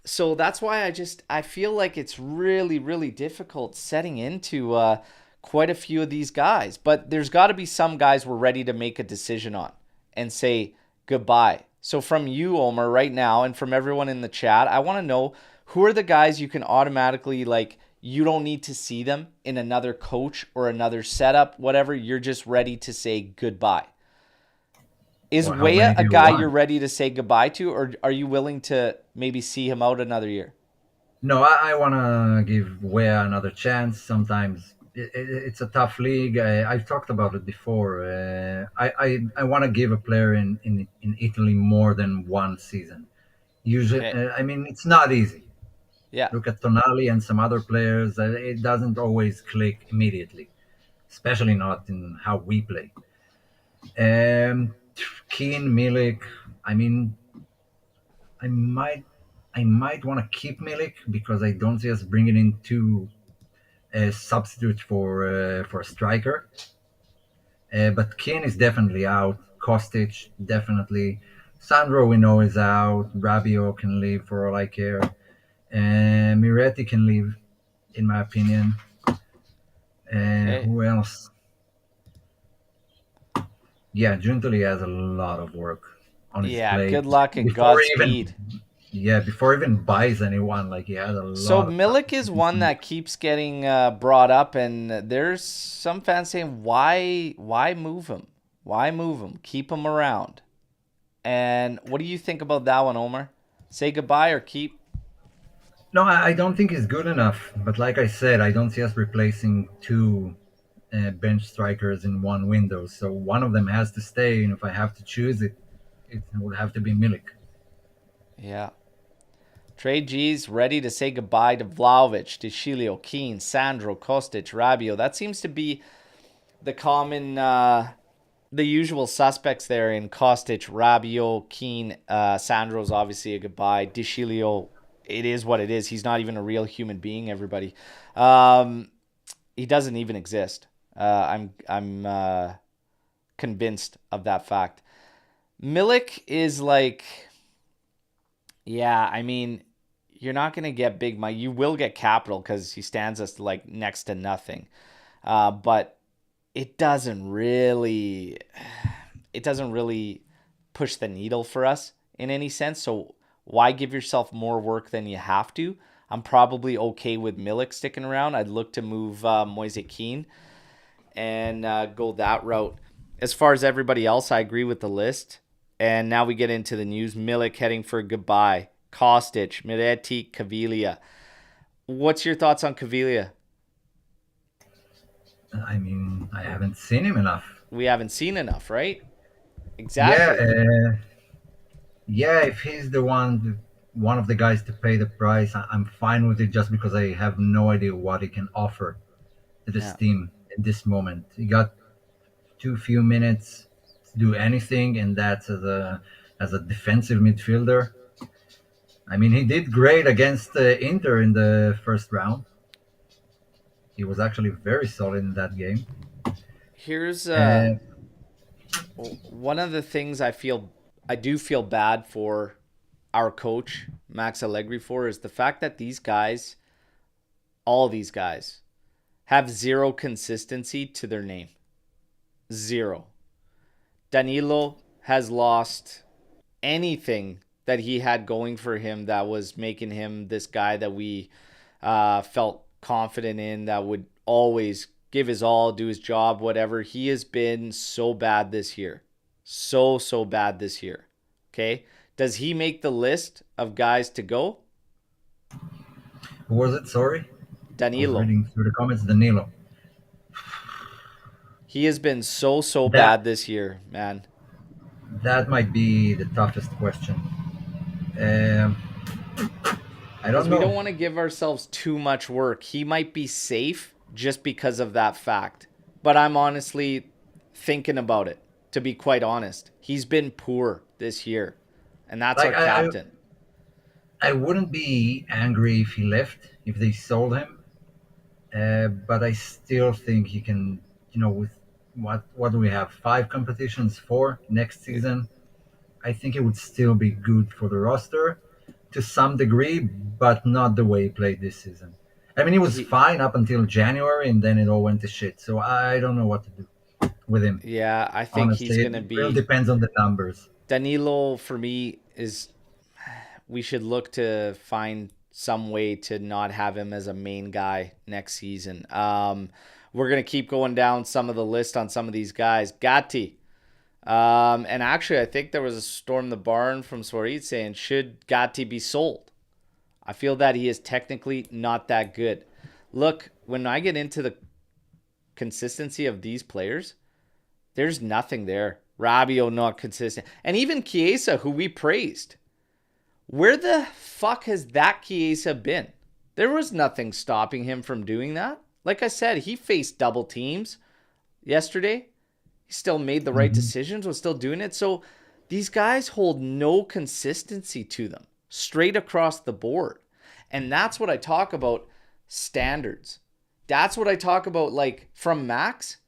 So that's why I feel like it's really really difficult setting into quite a few of these guys. But there's got to be some guys we're ready to make a decision on and say goodbye. So from you, Omer, right now, and from everyone in the chat, I want to know who are the guys you can automatically like. You don't need to see them in another coach or another setup, whatever. You're just ready to say goodbye. Is Well, how Wea many do a you guy you're want? ready to say goodbye to, or are you willing to maybe see him out another year? No, I want to give Wea another chance. Sometimes it's a tough league. I've talked about it before. I want to give a player in Italy more than one season. Usually, Okay. I mean, it's not easy. Yeah. Look at Tonali and some other players. It doesn't always click immediately, especially not in how we play. Um, Keane, Milik. I mean, I might, I might want to keep Milik because I don't see us bringing in two substitutes for a striker. But Keane is definitely out. Kostic definitely. Sandro we know is out. Rabiot can leave for all I care. And Miretti can leave, in my opinion. Okay. Who else? Yeah, Giuntoli has a lot of work on his Yeah. Good plate luck and before he even Godspeed. before he even buys anyone. Like he has a So lot of stuff Milik to is finish one on. that keeps getting brought up, and there's some fans saying, why move him? Why move him? Keep him around. And what do you think about that one, Omer? Say goodbye or keep? No, I don't think he's good enough. But like I said, I don't see us replacing two bench strikers in one window. So one of them has to stay, and if I have to choose it, it would have to be Milik. Yeah. Trey G's ready to say goodbye to Vlahovic, DeCilio, Keane, Sandro, Kostic, Rabiot. That seems to be the common, the usual suspects there in Kostic, Rabiot, Keane. Sandro's obviously a goodbye. DeCilio, it is what it is. He's not even a real human being, everybody. Um, he doesn't even exist. I'm convinced of that fact. Milik is like, yeah, I mean, you're not going to get big money. You will get capital because he stands us like next to nothing. But it doesn't really, it doesn't really push the needle for us in any sense. So why give yourself more work than you have to? I'm probably okay with Milik sticking around. I'd look to move Moise Keane and go that route. As far as everybody else, I agree with the list. And now we get into the news. Milik heading for goodbye. Kostic, Miretti, Caviglia. What's your thoughts on Caviglia? I mean, I haven't seen him enough. We haven't seen enough, right? Yeah, Exactly. yeah. If he's the one of the guys to pay the price, I'm fine with it. Just because I have no idea what he can offer to this Yeah. team at this moment. He got too few minutes to do anything, and that's as a defensive midfielder. I mean, he did great against Inter in the first round. He was actually very solid in that game. Here's Uh, one of the things I do feel bad for our coach Max Allegri for is the fact that these guys, all these guys, have zero consistency to their name. Zero. Danilo has lost anything that he had going for him that was making him this guy that we felt confident in, that would always give his all, do his job, whatever. He has been so bad this year. So bad this year. Okay. Does he make the list of guys to go? who was it? Sorry, I was Danilo. reading through the comments. Danilo. He has been so That bad this year, man. that might be the toughest question. Um, I Because don't we don't know. want to give ourselves too much work. He might be safe just because of that fact. But I'm honestly thinking about it, to be quite honest. He's been poor this year. and that's Like our captain. I wouldn't be angry if he left, if they sold him. But I still think he can. With what do we have? Five competitions, four next season. I think it would still be good for the roster to some degree, but not the way he played this season. I mean, he was He, fine up until January, and then it all went to shit. So I don't know what to do with him. yeah, I think he's Honestly, gonna it really be depends on the numbers. Danilo for me is we should look to find some way to not have him as a main guy next season. We're gonna keep going down some of the list on some of these guys. Gatti. And actually, I think there was a storm the barn from Swarit saying, should Gatti be sold? I feel that he is technically not that good. Look, when I get into the consistency of these players, there's nothing there. Rabiot not consistent. And even Chiesa, who we praised. Where the fuck has that Chiesa been? There was nothing stopping him from doing that. Like I said, he faced double teams yesterday. He still made the right Mhm. decisions, was still doing it. So these guys hold no consistency to them straight across the board. And that's what I talk about standards. That's what I talk about, like from Max,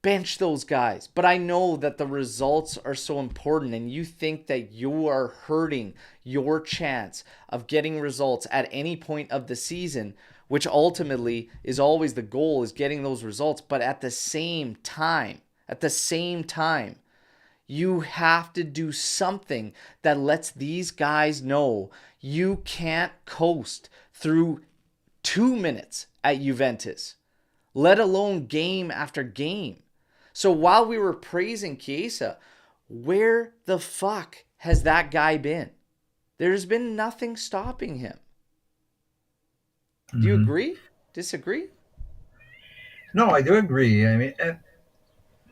bench those guys. But I know that the results are so important, and you think that you are hurting your chance of getting results at any point of the season, which ultimately is always the goal, is getting those results. But at the same time, you have to do something that lets these guys know you can't coast through 2 minutes at Juventus, let alone game after game. So while we were praising Chiesa, where the fuck has that guy been? There's been nothing stopping him. Do you Mhm. agree? Disagree? No, I do agree. I mean,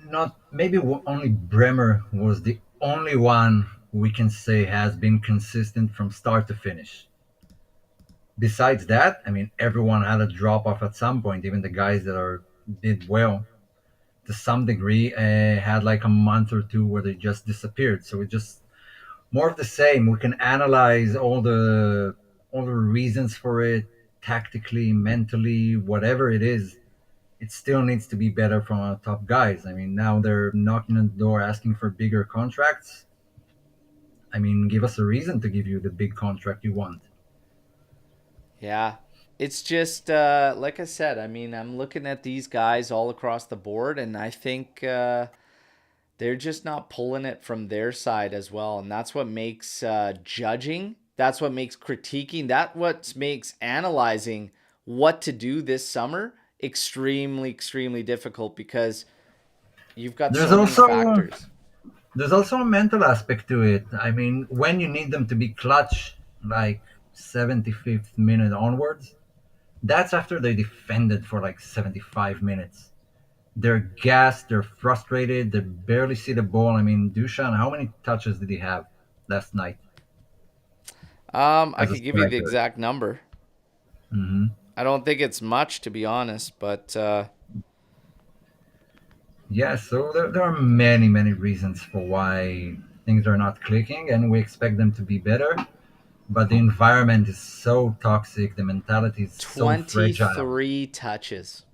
not maybe only Bremer was the only one we can say has been consistent from start to finish. Besides that, I mean, everyone had a drop off at some point. Even the guys that are did well to some degree had like a month or two where they just disappeared. So it just more of the same. We can analyze all the reasons for it, tactically, mentally, whatever it is. It still needs to be better from our top guys. I mean, now they're knocking on the door asking for bigger contracts. I mean, give us a reason to give you the big contract you want. Yeah. It's just like I said, I mean, I'm looking at these guys all across the board, and I think they're just not pulling it from their side as well. And that's what makes judging, that's what makes critiquing, that what makes analyzing what to do this summer extremely, extremely difficult because you've got There's so many also factors. there's also a mental aspect to it. I mean, when you need them to be clutch, like 75th minute onwards, that's after they defended for like 75 minutes. They're gassed, they're frustrated, they barely see the ball. I mean, Dushan, how many touches did he have last night I as a could give you the striker? exact number. Hmm. I don't think it's much, to be honest, but Yeah, so there are many, many reasons for why things are not clicking, and we expect them to be better. But the environment is so toxic, the mentality is so fragile. 23 touches.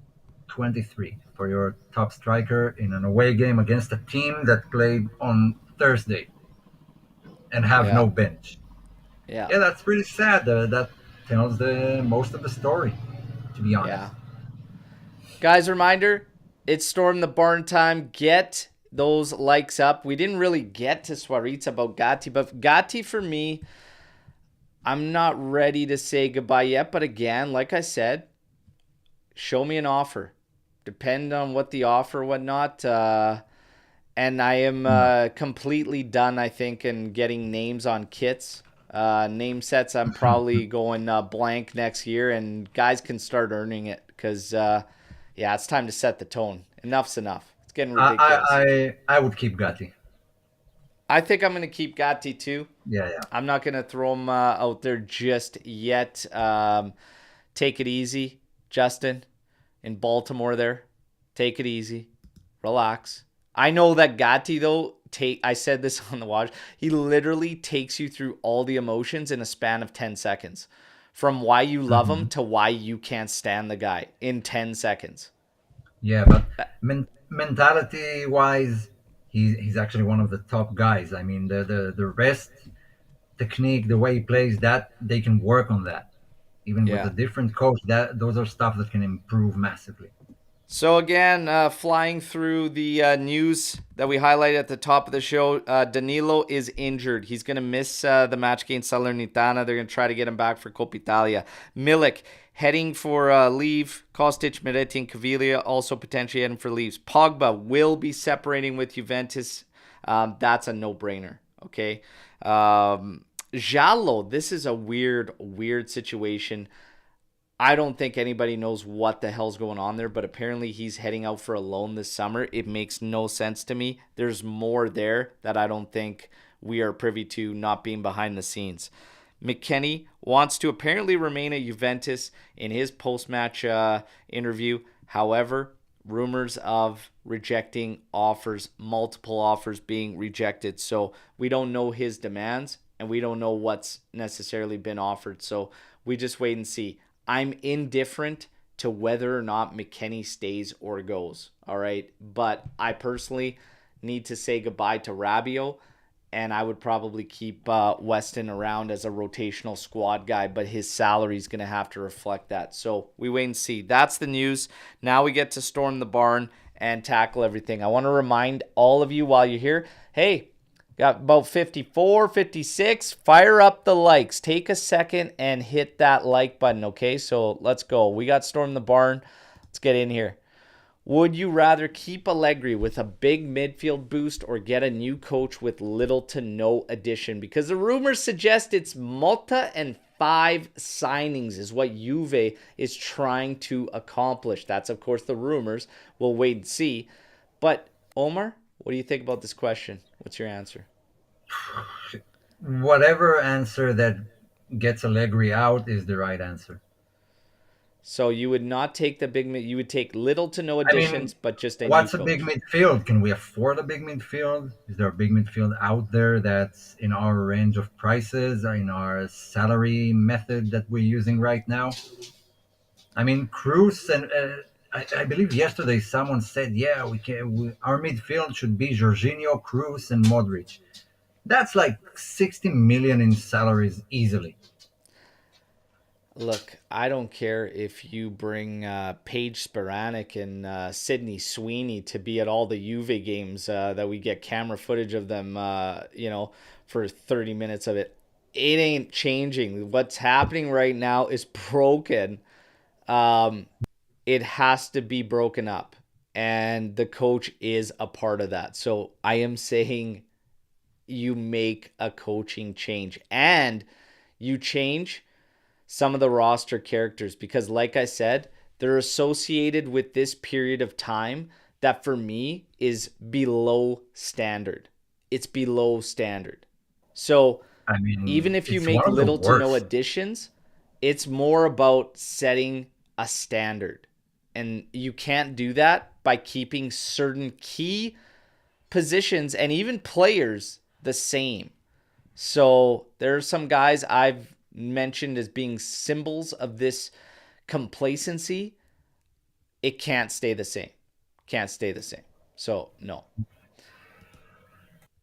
23 for your top striker in an away game against a team that played on Thursday and have Yeah. no bench. Yeah. Yeah, that's pretty sad. That tells the most of the story, to be honest. Yeah. Guys, reminder, it's Storm the Barn time. Get those likes up. We didn't really get to Swaritz about Gatti, but Gatti for me, I'm not ready to say goodbye yet. But again, like I said, show me an offer. Depend on what the offer, whatnot. And I am No. completely done, I think, in getting names on kits. Name sets, I'm probably going blank next year, and guys can start earning it because, yeah, it's time to set the tone. Enough's enough. It's getting I, ridiculous. I would keep Gatti. I think I'm going to keep Gatti too. Yeah, yeah. I'm not going to throw him out there just yet. Take it easy, Justin, in Baltimore there. Take it easy. Relax. I know that Gatti, though, I said this on the watch. He literally takes you through all the emotions in a span of 10 seconds. From why you love him Mhm. to why you can't stand the guy in 10 seconds. Yeah, but mentality wise, he's actually one of the top guys. I mean, the rest technique, the way he plays, that they can work on that. Even with Yeah. a different coach, that those are stuff that can improve massively. So again, flying through the news that we highlighted at the top of the show, Danilo is injured. He's going to miss the match against Salernitana. They're going to try to get him back for Coppa Italia. Milik heading for leave. Kostic, Miretti, and Caviglia also potentially heading for leaves. Pogba will be separating with Juventus. That's a no-brainer. Okay. Giallo, this is a weird situation. I don't think anybody knows what the hell's going on there, but apparently he's heading out for a loan this summer. It makes no sense to me. There's more there that I don't think we are privy to, not being behind the scenes. McKennie wants to apparently remain at Juventus in his post-match interview. However, rumors of rejecting offers, multiple offers being rejected. So we don't know his demands and we don't know what's necessarily been offered. So we just wait and see. I'm indifferent to whether or not McKennie stays or goes. All right. But I personally need to say goodbye to Rabiot, and I would probably keep Weston around as a rotational squad guy, but his salary is going to have to reflect that. So we wait and see. That's the news. Now we get to storm the barn and tackle everything. I want to remind all of you while you're here, hey, got about 54, 56. Fire up the likes. Take a second and hit that like button, okay? So let's go. We got Storm the Barn. Let's get in here. Would you rather keep Allegri with a big midfield boost or get a new coach with little to no addition? Because the rumors suggest it's Malta and 5 signings is what Juve is trying to accomplish. That's, of course, the rumors. We'll wait and see. But, Omer, what do you think about this question? What's your answer? Whatever answer that gets Allegri out is the right answer. So you would not take the big you would take little to no I mean, additions, but just a new what's a big coach. midfield? Can we afford a big midfield? Is there a big midfield out there that's in our range of prices, in our salary method that we're using right now? I mean, Cruz and I believe yesterday someone said, yeah, our midfield should be Jorginho, Cruz, and Modric. That's like 60 million in salaries easily. Look, I don't care if you bring Paige Spiranek and Sydney Sweeney to be at all the Juve games that we get camera footage of them, for 30 minutes of it. It ain't changing. What's happening right now is broken. Um, it has to be broken up. And the coach is a part of that. So I am saying you make a coaching change and you change some of the roster characters because, like I said, they're associated with this period of time that for me is below standard. It's below standard. So I even mean, if you it's one make of the little to no worst. additions, it's more about setting a standard. And you can't do that by keeping certain key positions and even players the same. So there are some guys I've mentioned as being symbols of this complacency. It can't stay the same. Can't stay the same. So no.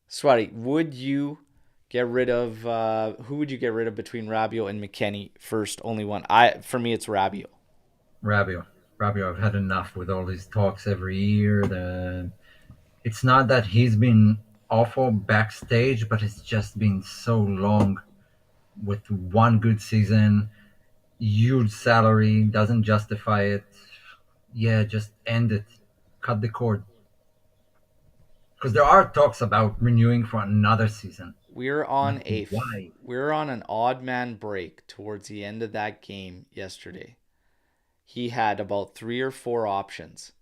Swati, would you get rid of who would you get rid of between Rabiot and McKennie first? Only one. For me it's Rabiot. Rabio. Rabio, I've had enough with all these talks every year. It's not that he's been awful backstage, but it's just been so long with one good season, huge salary, doesn't justify it. Yeah, just end it. Cut the cord. Because there are talks about renewing for another season. We're But on why? we're on an odd man break towards the end of that game yesterday. He had about 3 or 4 options.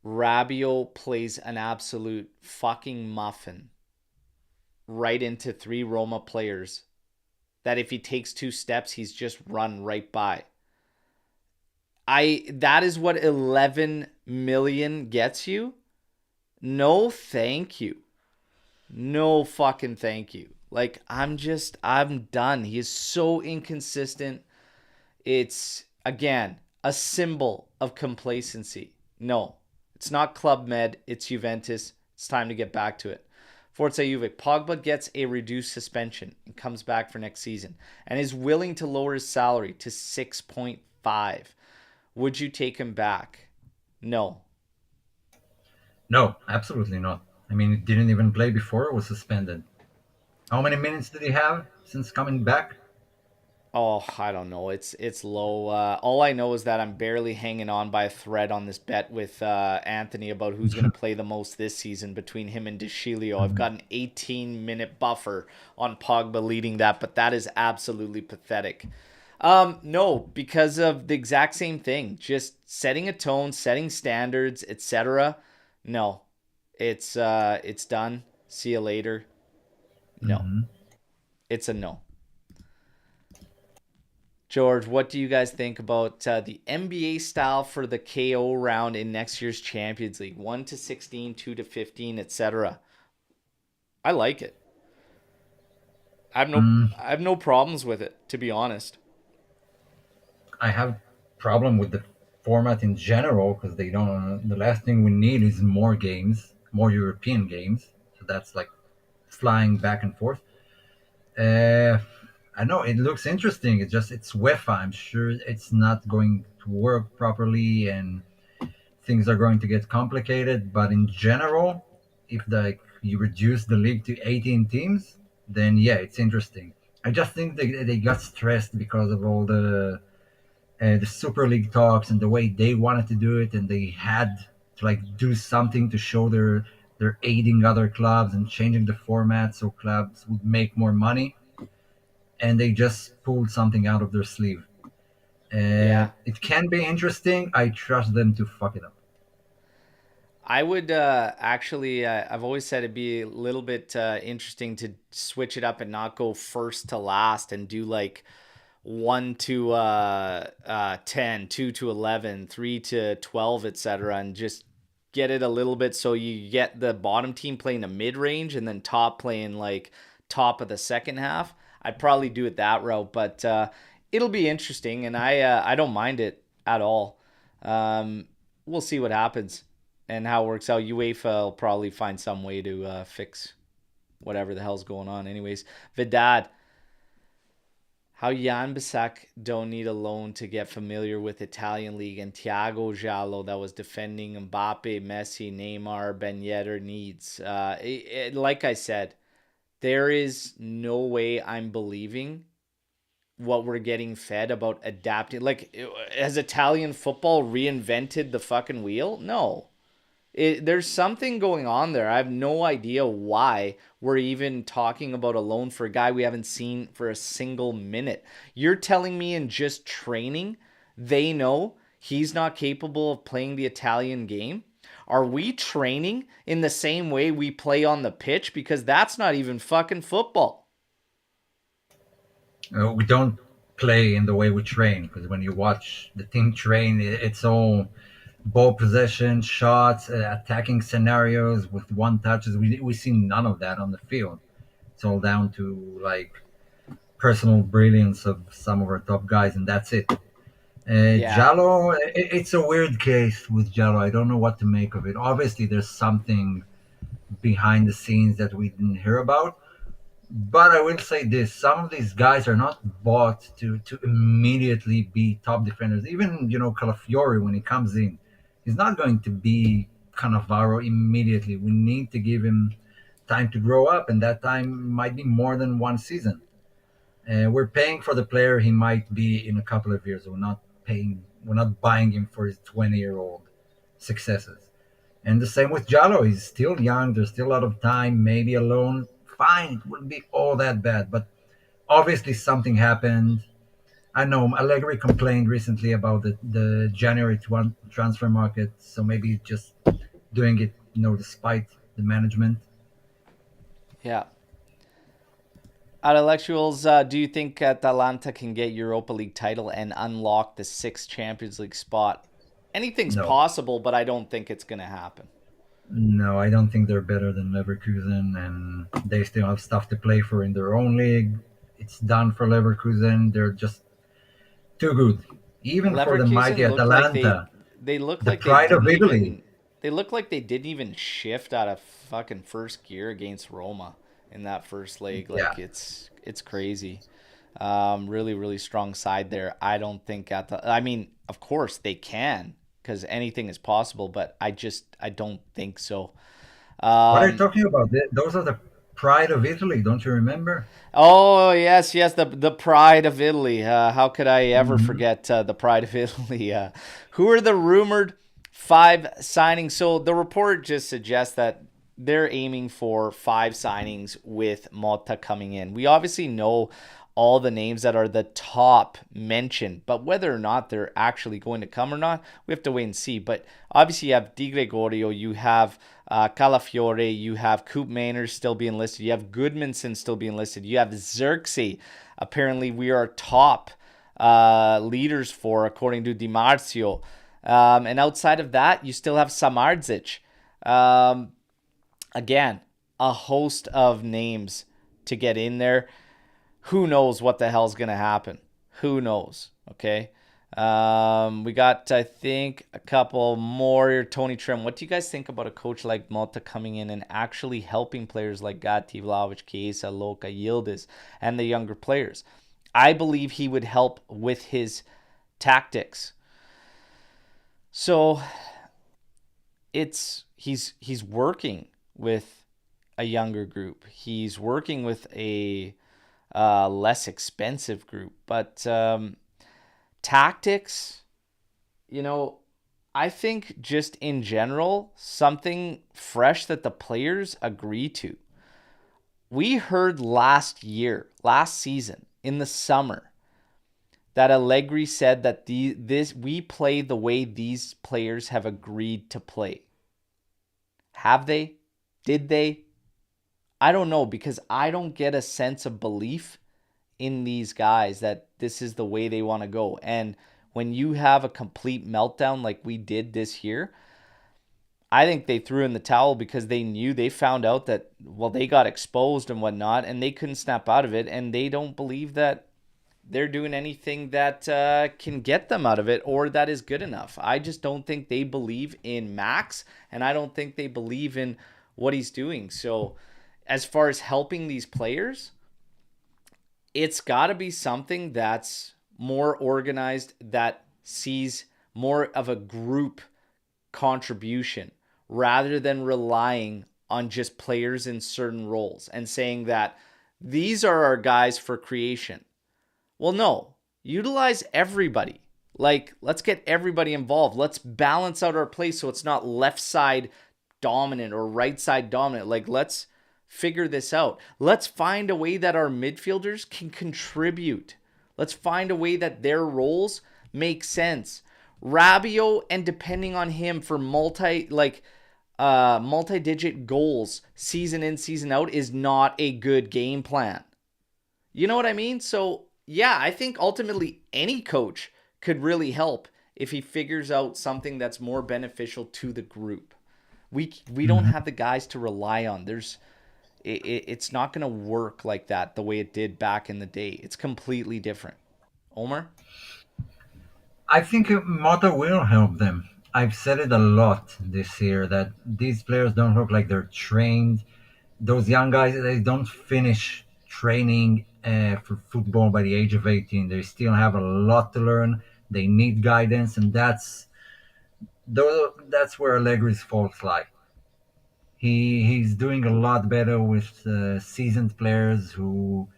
Rabiot plays an absolute fucking muffin right into 3 Roma players that if he takes 2 steps, he's just run right by. That is what 11 million gets you? No, thank you. No fucking thank you. Like I'm done. He is so inconsistent. It's again a symbol of complacency. No, it's not Club Med. It's Juventus. It's time to get back to it. Forza Juve. Pogba gets a reduced suspension and comes back for next season and is willing to lower his salary to 6.5. Would you take him back? No. No, absolutely not. I mean, it didn't even play before it was suspended. How many minutes did he have since coming back? Oh, I don't know. It's low. All I know is that I'm barely hanging on by a thread on this bet with Anthony about who's going to play the most this season between him and DeShilio. I've got an 18-minute buffer on Pogba leading that, but that is absolutely pathetic. No, because of the exact same thing. Just setting a tone, setting standards, etc. No, it's done. See you later. No, Hmm. it's a no. George, what do you guys think about the NBA style for the KO round in next year's Champions League? 1 to 16, 2 to 15, etc. I like it. I have no Mm, I have no problems with it, to be honest. I have problem with the format in general because they don't. The last thing we need is more games, more European games. So that's like flying back and forth. Uh, I know it looks interesting. It's UEFA. I'm sure it's not going to work properly, and things are going to get complicated. But in general, if you reduce the league to 18 teams, then yeah, it's interesting. I just think they got stressed because of all the Super League talks and the way they wanted to do it, and they had to like do something to show they're aiding other clubs and changing the format so clubs would make more money, and they just pulled something out of their sleeve. Yeah. It can be interesting. I trust them to fuck it up. I would actually, I've always said it'd be a little bit interesting to switch it up and not go first to last and do like 1 to 10, 2 to 11, 3 to 12, etc. and just get it a little bit so you get the bottom team playing the mid range and then top playing like top of the second half. I'd probably do it that route, but it'll be interesting and I don't mind it at all. We'll see what happens and how it works out. UEFA will probably find some way to fix whatever the hell's going on. Anyways, Vidad, how Jan Bissek don't need a loan to get familiar with Italian league, and Thiago Giallo that was defending Mbappe, Messi, Neymar, Ben Yedder needs. Like I said, there is no way I'm believing what we're getting fed about adapting. Like, has Italian football reinvented the fucking wheel? No. There's something going on there. I have no idea why we're even talking about a loan for a guy we haven't seen for a single minute. You're telling me in just training, they know he's not capable of playing the Italian game? Are we training in the same way we play on the pitch? Because that's not even fucking football. We don't play in the way we train because when you watch the team train, it's all ball possession, shots, attacking scenarios with one touches. We see none of that on the field. It's all down to like personal brilliance of some of our top guys, and that's it. Yeah. Jallo, it's a weird case with Jallo. I don't know what to make of it. Obviously, there's something behind the scenes that we didn't hear about. But I will say this: some of these guys are not bought to immediately be top defenders. Even Calafiori, when he comes in, he's not going to be Cannavaro immediately. We need to give him time to grow up, and that time might be more than one season. We're paying for the player he might be in a couple of years. We're not buying him for his 20-year-old successes. And the same with Jallo. He's still young. There's still a lot of time. Maybe a loan, fine. It wouldn't be all that bad. But obviously something happened. I know Allegri complained recently about the January transfer market. So maybe just doing it, despite the management. Yeah. Intellectuals, do you think Atalanta can get Europa League title and unlock the sixth Champions League spot? Anything's No. possible, but I don't think it's going to happen. No, I don't think they're better than Leverkusen, and they still have stuff to play for in their own league. It's done for Leverkusen. They're just too good. Even for the mighty Leverkusen looked like Atalanta, they looked the like they pride of didn't Italy. even they looked like they didn't even shift out of fucking first gear against Roma in that first leg. Yeah. Like it's crazy. Really really strong side there. I don't think at the I mean, of course they can because anything is possible, but I don't think so. What are you Um, talking about? Those are the pride of Italy. Don't you remember? Oh yes, yes, the pride of Italy. How could I ever Hmm. forget the pride of Italy? Who are the rumored five signings? So the report just suggests that they're aiming for five signings with Motta coming in. We obviously know all the names that are the top mentioned, but whether or not they're actually going to come or not, we have to wait and see. But obviously, you have Di Gregorio, you have Calafiore, you have Coop Maynard still being listed, you have Goodmanson still being listed, you have Xerxes. Apparently, we are top leaders for, according to Di Marzio. And outside of that, you still have Samardzic. Um, Again, a host of names to get in there. Who knows what the hell's gonna happen? Who knows? Okay. We got, I think, a couple more here. Tony Trim, what do you guys think about a coach like Mota coming in and actually helping players like Gatti, Vlahovic, Chiesa, Luca, Yildiz, and the younger players? I believe he would help with his tactics. So he's working with a younger group. He's working with a less expensive group. But tactics, you know, I think just in general, something fresh that the players agree to. We heard last season in the summer, that Allegri said that this we play the way these players have agreed to play. Have they? Did they? I don't know because I don't get a sense of belief in these guys that this is the way they want to go. And when you have a complete meltdown like we did this year, I think they threw in the towel because they found out that, well, they got exposed and whatnot, and they couldn't snap out of it. And they don't believe that they're doing anything that can get them out of it or that is good enough. I just don't think they believe in Max, and I don't think they believe in what he's doing. So, as far as helping these players, it's got to be something that's more organized, that sees more of a group contribution rather than relying on just players in certain roles and saying that these are our guys for creation. Well, no, utilize everybody. Like, let's get everybody involved. Let's balance out our play so it's not left side dominant or right side dominant. Like, let's figure this out. Let's find a way that our midfielders can contribute. Let's find a way that their roles make sense. Rabio and depending on him for multi-digit goals season in season out is not a good game plan. You know what I mean? So, yeah, I think ultimately any coach could really help if he figures out something that's more beneficial to the group. We don't Hmm. have the guys to rely on. It's not going to work like that the way it did back in the day. It's completely different. Omer? I think Mota will help them. I've said it a lot this year that these players don't look like they're trained. Those young guys, they don't finish training for football by the age of 18. They still have a lot to learn. They need guidance, and that's where Allegri's faults lie. He's doing a lot better with seasoned players who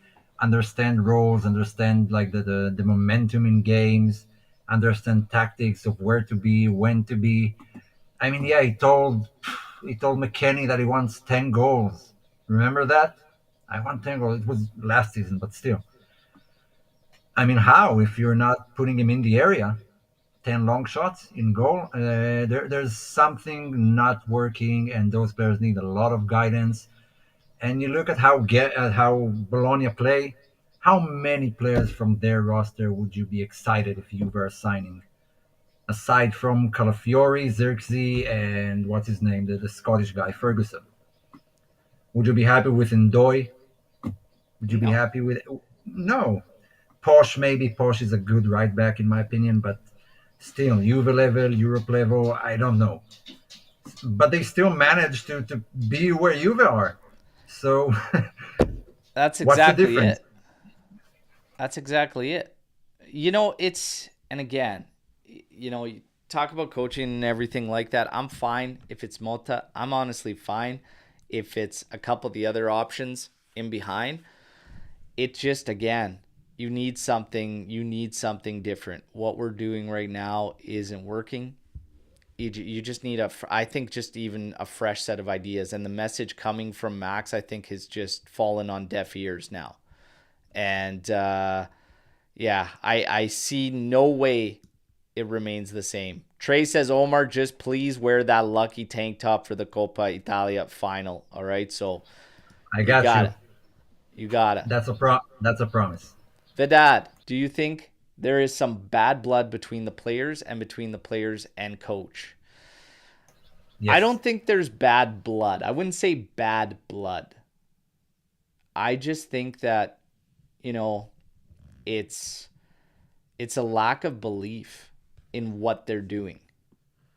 understand roles, understand like the momentum in games, understand tactics of where to be, when to be. I mean, yeah, he told McKennie that he wants 10 goals. Remember that? I want 10 goals. It was last season, but still. I mean, how if you're not putting him in the area? 10 long shots in goal. There's something not working, and those players need a lot of guidance. And you look at how Bologna play. How many players from their roster would you be excited if you were signing? aside from Calafiori, Xerxes, and what's his name, the Scottish guy, Ferguson. Would you be happy with Ndoye? Would you be No. happy with? No. Porsche, maybe Porsche is a good right back in my opinion, but still Juve level, Europe level, I don't know. But they still managed to be where Juve are. So That's what's the exactly difference? it. That's exactly it. It's, and again, you talk about coaching and everything like that. I'm fine if it's Mota. I'm honestly fine if it's a couple of the other options in behind. It just, again, you need something different. What we're doing right now isn't working. You just need I think just even a fresh set of ideas, and the message coming from Max I think has just fallen on deaf ears now. And yeah, I see no way it remains the same. Trey says, Omar, just please wear that lucky tank top for the Coppa Italia final. All right, so I you got got you. it. You got it. That's a promise. Vidad, do you think there is some bad blood between the players and between the players and coach? I Yes. don't think there's bad blood. I wouldn't say bad blood. I just think that, you know, it's it's a lack of belief in what they're doing.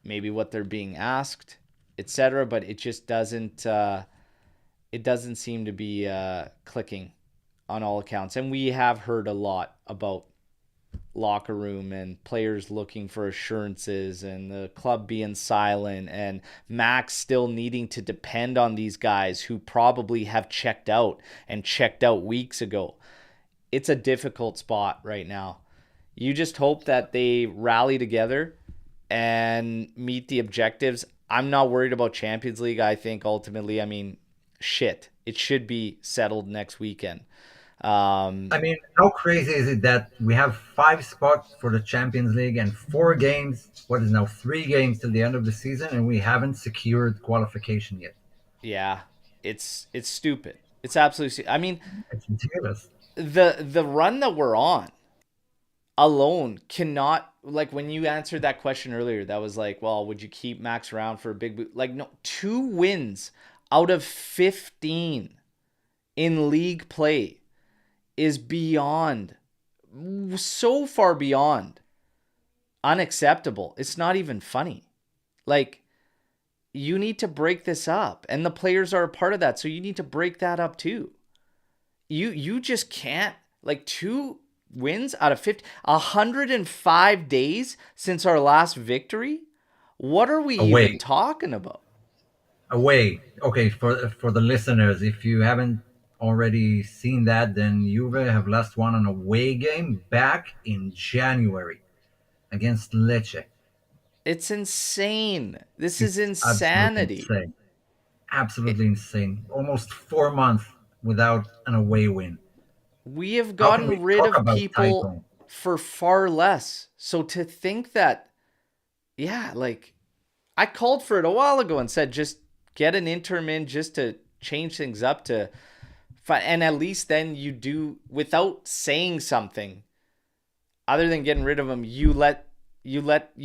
Maybe what they're being asked, etc., but it doesn't seem to be clicking on all accounts. And we have heard a lot about locker room and players looking for assurances and the club being silent and Max still needing to depend on these guys who probably have checked out and checked out weeks ago. It's a difficult spot right now. You just hope that they rally together and meet the objectives. I'm not worried about Champions League. I think ultimately, I mean, shit, it should be settled next weekend. Um, I mean, how crazy is it that we have 5 spots for the Champions League and 4 games, what is now 3 games till the end of the season, and we haven't secured qualification yet? yeah, it's stupid. It's absolutely. I mean, It's ridiculous. the run that we're on alone cannot, like when you answered that question earlier, that was like, well, would you keep Max around for a big boot? Like, no, 2 wins out of 15 in league play is beyond, so far beyond unacceptable. It's not even funny. Like, you need to break this up, and the players are a part of that, so you need to break that up too. You just can't, like, 2 wins out of 50, 105 days since our last victory. What are we even Away. talking about? Away. Okay, for the listeners, if you haven't already seen that, then Juve have last won an away game back in January against Lecce. It's insane. This is It's absolutely insanity. insane. It, Absolutely insane. Almost 4 months without an away win. we have How can we gotten rid talk of about people title? for far less. So to think that, yeah, like, I called for it a while ago and said just get an interim in just to change things up to, and at least then you do, without saying something other than getting rid of them, you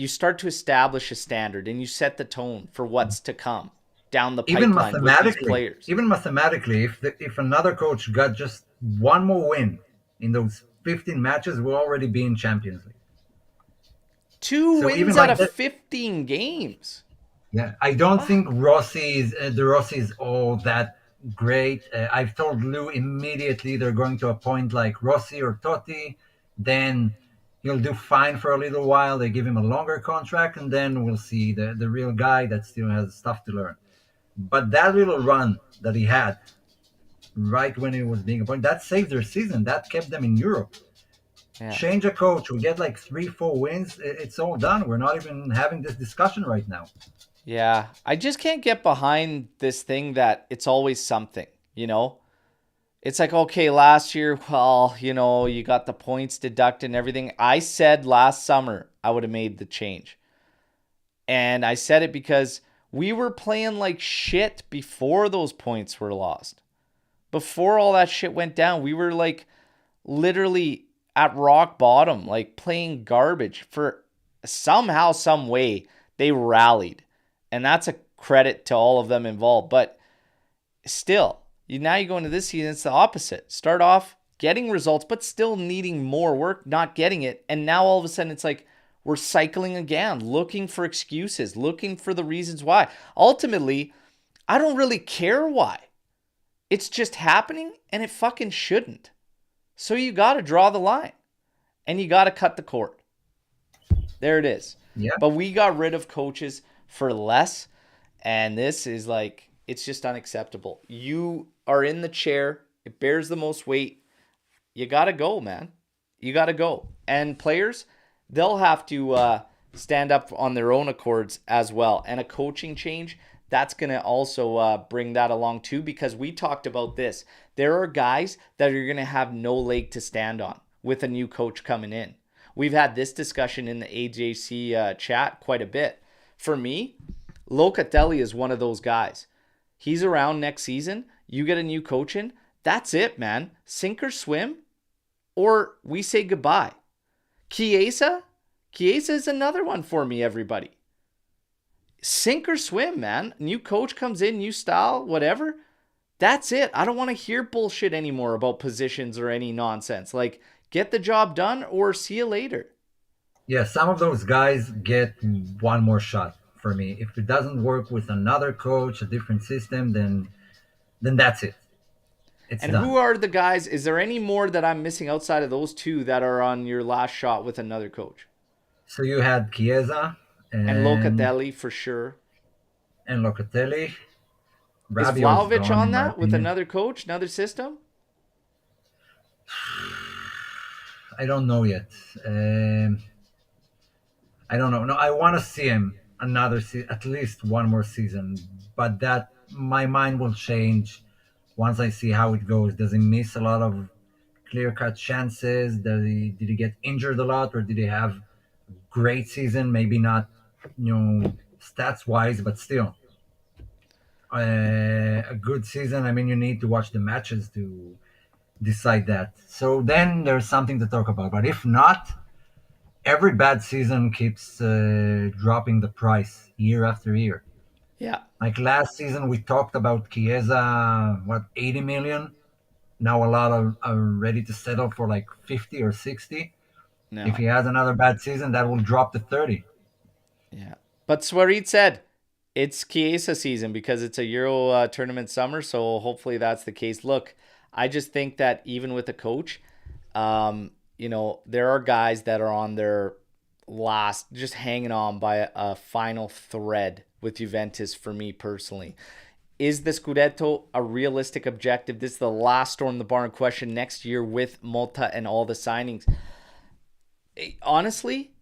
start to establish a standard and you set the tone for what's to come down the Even pipeline with these mathematically, players. even mathematically, if another coach got just one more win in those 15 matches, we'll already be in Champions League. Two So even wins out like of that, 15 games. yeah, I don't Fuck. think the Rossi is all that great. I've told Lou immediately they're going to appoint like Rossi or Totti, then he'll do fine for a little while. They give him a longer contract, and then we'll see the real guy that still has stuff to learn. But that little run that he had right when he was being appointed, that saved their season. That kept them in Europe. Yeah. Change a coach, we get like 3, 4 wins. It's all done. We're not even having this discussion right now. Yeah. I just can't get behind this thing that it's always something, you know? It's like, okay, last year, well, you got the points deducted and everything. I said last summer I would have made the change. And I said it because we were playing like shit before those points were lost. Before all that shit went down, we were, like, literally at rock bottom, like playing garbage for 8 or 9 months. somehow, some way, they rallied. And that's a credit to all of them involved. But still, now you go into this season, it's the opposite. Start off getting results, but still needing more work, not getting it. And now all of a sudden it's like we're cycling again, looking for excuses, looking for the reasons why. Ultimately, I don't really care why. It's just happening and it fucking shouldn't. So you got to draw the line and you got to cut the cord. There it is. Yeah. But we got rid of coaches for less. And this is like, it's just unacceptable. You are in the chair, it bears the most weight. You got to go, man. You got to go. And players, they'll have to stand up on their own accords as well. And a coaching change, that's going to also bring that along too, because we talked about this. There are guys that are going to have no leg to stand on with a new coach coming in. We've had this discussion in the AJC chat quite a bit. For me, Locatelli is one of those guys. He's around next season. You get a new coach in. That's it, man. Sink or swim, or we say goodbye. Chiesa is another one for me, everybody. Sink or swim, man. New coach comes in, new style, whatever. That's it. I don't want to hear bullshit anymore about positions or any nonsense. Like, get the job done or see you later. Yeah, some of those guys get one more shot for me. If it doesn't work with another coach, a different system, then that's it. It's And done. who are the guys? Is there any more that I'm missing outside of those two that are on your last shot with another coach? So you had Chiesa And and Locatelli for sure. Locatelli. Is Rabiot's Vlahovic gone, on in my that with opinion. another coach, another system? I don't know yet. I don't know. No, I want to see him at least one more season, but that my mind will change once I see how it goes. Does he miss a lot of clear-cut chances? Did he get injured a lot, or did he have a great season? Maybe not, stats-wise, but still a good season. I mean, you need to watch the matches to decide that. So then there's something to talk about. But if not, every bad season keeps dropping the price year after year. Yeah. Like last season, we talked about Chiesa, 80 million. Now a lot of are ready to settle for like 50 or 60. If he No. has another bad season, that will drop to 30. Yeah. But Swarit said it's Chiesa season because it's a Euro tournament summer. So hopefully that's the case. Look, I just think that even with a coach, there are guys that are on their last, just hanging on by a final thread with Juventus for me personally. Is the Scudetto a realistic objective? This is the last storm the barn question next year with Malta and all the signings. Honestly,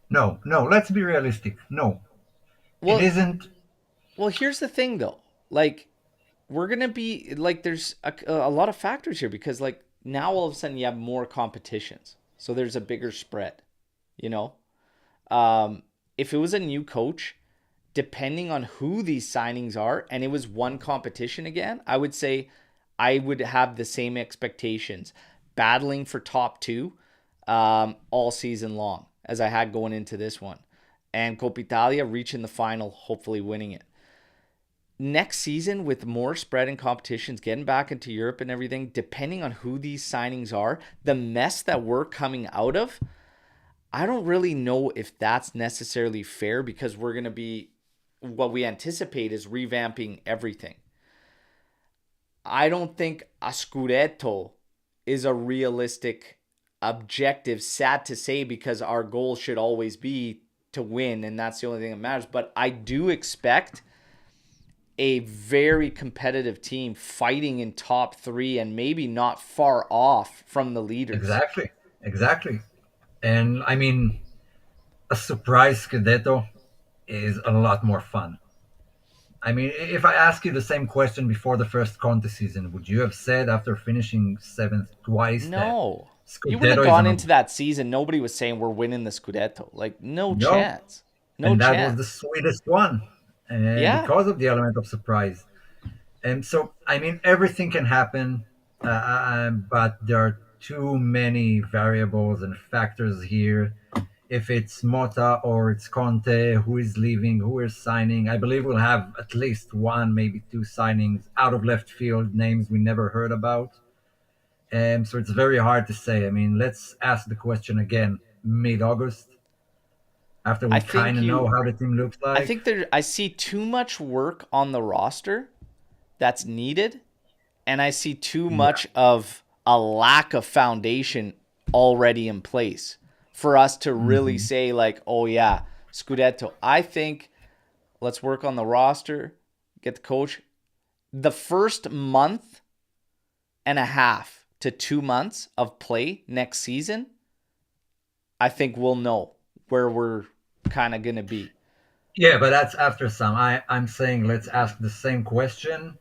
No, no, let's be realistic. No, it well, isn't. here's the thing though. Like, we're gonna be like, there's a lot of factors here because like now all of a sudden you have more competitions, so there's a bigger spread. You know, if it was a new coach, depending on who these signings are, and it was one competition again, I would say I would have the same expectations, battling for top two all season long as I had going into this one, and Coppa Italia reaching the final, hopefully winning it. Next season, with more spread and competitions, getting back into Europe and everything, depending on who these signings are, the mess that we're coming out of, I don't really know if that's necessarily fair because we're going to be, what we anticipate is revamping everything. I don't think a Scudetto is a realistic objective, sad to say, because our goal should always be to win, and that's the only thing that matters. But I do expect a very competitive team fighting in top three and maybe not far off from the leaders. Exactly, exactly. And I mean, a surprise Scudetto is a lot more fun. I mean, if I ask you the same question before the first Conte season, would you have said after finishing seventh twice that No. You wouldn't have Scudetto is gone on into a that season. Nobody was saying we're winning the Scudetto. Like, no no? chance. No And that was the chance. sweetest one, Yeah. because of the element of surprise. And so, I mean, everything can happen, but there are too many variables and factors here. If it's Mota or it's Conte, who is leaving, who is signing. I believe we'll have at least one, maybe two signings out of left field, names we never heard about. So it's very hard to say. I mean, let's ask the question again mid August, after I we kind think of know you how the team looks I like. think I see too much work on the roster that's needed, and I see too Yeah. much of a lack of foundation already in place for us to really Hmm. say like, oh yeah, Scudetto. I think let's work on the roster, get the coach. The first month and a half to 2 months of play next season, I think we'll know where we're kind of gonna be. Yeah, but that's after some. I'm saying let's ask the same question.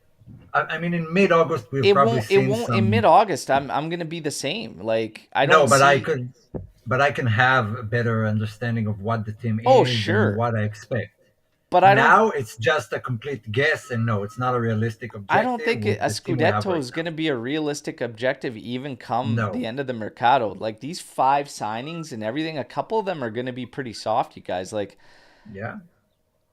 I mean, in mid August, we've It probably won't. It seen won't in mid some. August. I'm gonna be the same. Like I No, don't but I see. could, but I can have a better understanding of what the team Oh is and sure, what I expect. but Now it's just a complete guess, and no, it's not a realistic I don't objective think with a the team we have Scudetto right is now. going to be a realistic objective even come No. the end of the Mercado. Like these five signings and everything, a couple of them are going to be pretty soft, you guys. Like Yeah.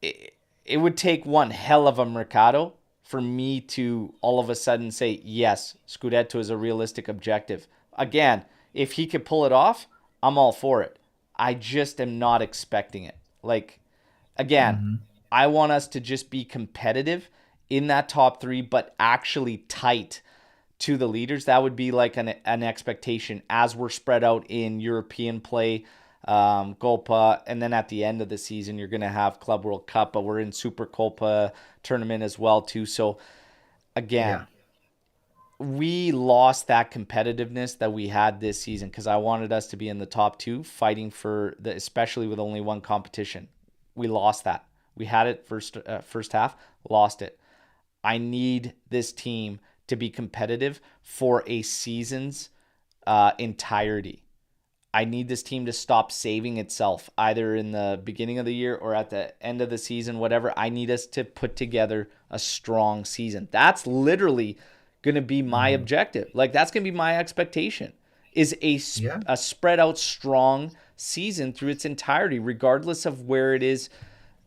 it would take one hell of a Mercado for me to all of a sudden say, yes, Scudetto is a realistic objective. Again, if he could pull it off, I'm all for it. I just am not expecting it. Like, again, Hmm. I want us to just be competitive in that top three, but actually tight to the leaders. That would be like an expectation as we're spread out in European play, Copa, and then at the end of the season, you're going to have Club World Cup, but we're in Super Copa tournament as well too. So Yeah. again, we lost that competitiveness that we had this season because I wanted us to be in the top two, fighting for the, especially with only one competition. We lost that. We had it first half, lost it. I need this team to be competitive for a season's entirety. I need this team to stop saving itself either in the beginning of the year or at the end of the season, whatever. I need us to put together a strong season. That's literally going to be my Hmm. objective. Like that's going to be my expectation is Yeah. a spread out strong season through its entirety, regardless of where it is,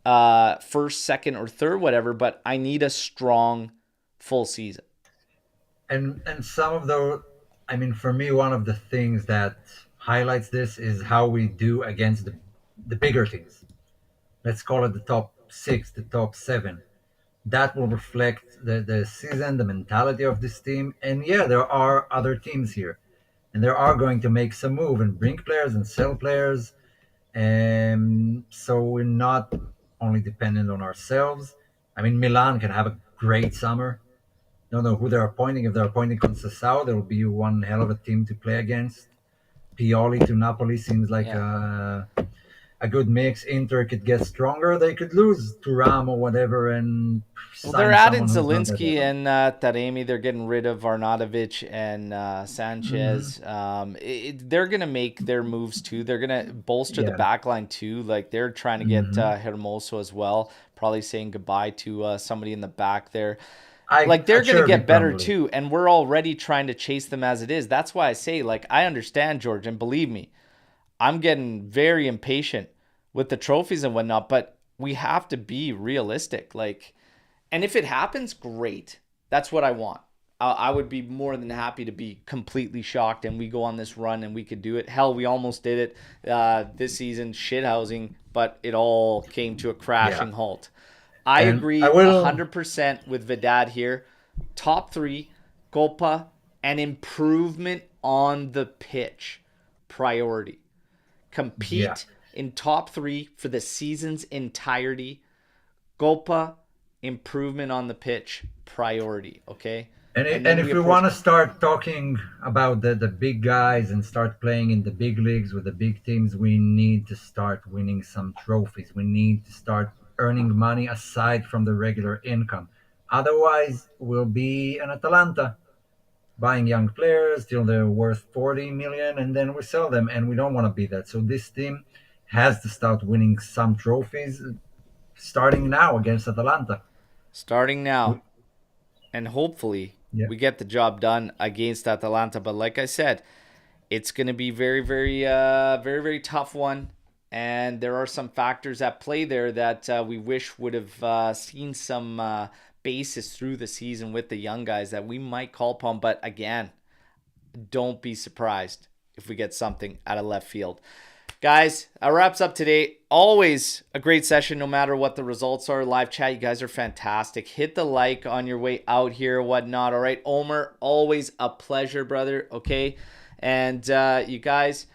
first, second, or third, whatever. But I need a strong full season. And some of the, I mean, for me, one of the things that highlights this is how we do against the bigger teams. Let's call it the top six, the top seven. That will reflect the season, the mentality of this team. And yeah, there are other teams here, and they are going to make some move and bring players and sell players. And so we're not only dependent on ourselves. I mean, Milan can have a great summer. Don't know who they're appointing. If they're appointing Conceição, there will be one hell of a team to play against. Pioli to Napoli seems like Yeah. a good mix. Inter could get stronger. They could lose to Ram or whatever and Well, they're sign adding someone who's not that Zelinski level. and Taremi. They're getting rid of Arnautovic and Hmm. Sanchez. They're going to make their moves too. They're going to bolster the Yeah. back line too. Like they're trying to get Hmm. Hermoso as well. Probably saying goodbye to somebody in the back there. I Like they're going to Cherby get better probably. too. And we're already trying to chase them as it is. That's why I say, like, I understand, George. And believe me, I'm getting very impatient with the trophies and whatnot, but we have to be realistic. Like, and if it happens, great. That's what I want. I would be more than happy to be completely shocked and we go on this run and we could do it. Hell, we almost did it this season, shithousing, but it all came to a Yeah. crashing halt. I And I agree will. 100% with Vidad here. Top three, Copa, and improvement on the pitch. Priority. Yeah. Compete in top three for the season's entirety. Copa, improvement on the pitch. Priority. Okay? And And then we if we approach. want to start talking about the big guys and start playing in the big leagues with the big teams, we need to start winning some trophies. We need to start earning money aside from the regular income. Otherwise, we'll be an Atalanta buying young players till they're worth 40 million and then we sell them. And we don't want to be that. So this team has to start winning some trophies starting now against Atalanta. Starting We, now. And hopefully yeah. we get the job done against Atalanta. But like I said, It's going to be very, very tough one. And there are some factors at play there that we wish would have seen some basis through the season with the young guys that we might call upon. But again, don't be surprised if we get something out of left field. Guys, that wraps up today. Always a great session no matter what the results are. Live chat, you guys are fantastic. Hit the like on your way out here, whatnot. All right, Omer, always a pleasure, brother. Okay, and you guys,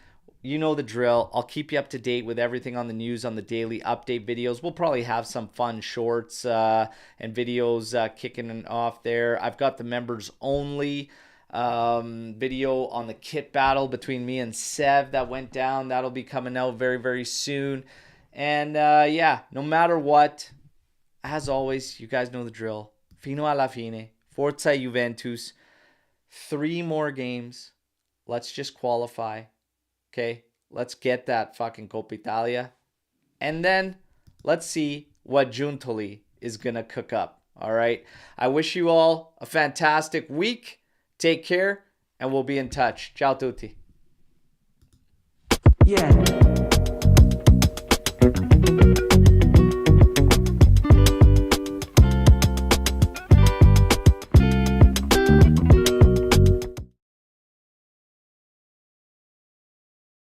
you know the drill. I'll keep you up to date with everything on the news on the daily update videos. We'll probably have some fun shorts and videos kicking off there. I've got the members only video on the kit battle between me and Sev that went down. That'll be coming out very soon. And yeah, no matter what, as always, you guys know the drill. Fino alla fine. Forza Juventus. 3 more games. Let's just qualify. Okay? Let's get that fucking Coppa Italia. And then let's see what Giuntoli is going to cook up. All right? I wish you all a fantastic week. Take care, and we'll be in touch. Ciao tutti. Yeah.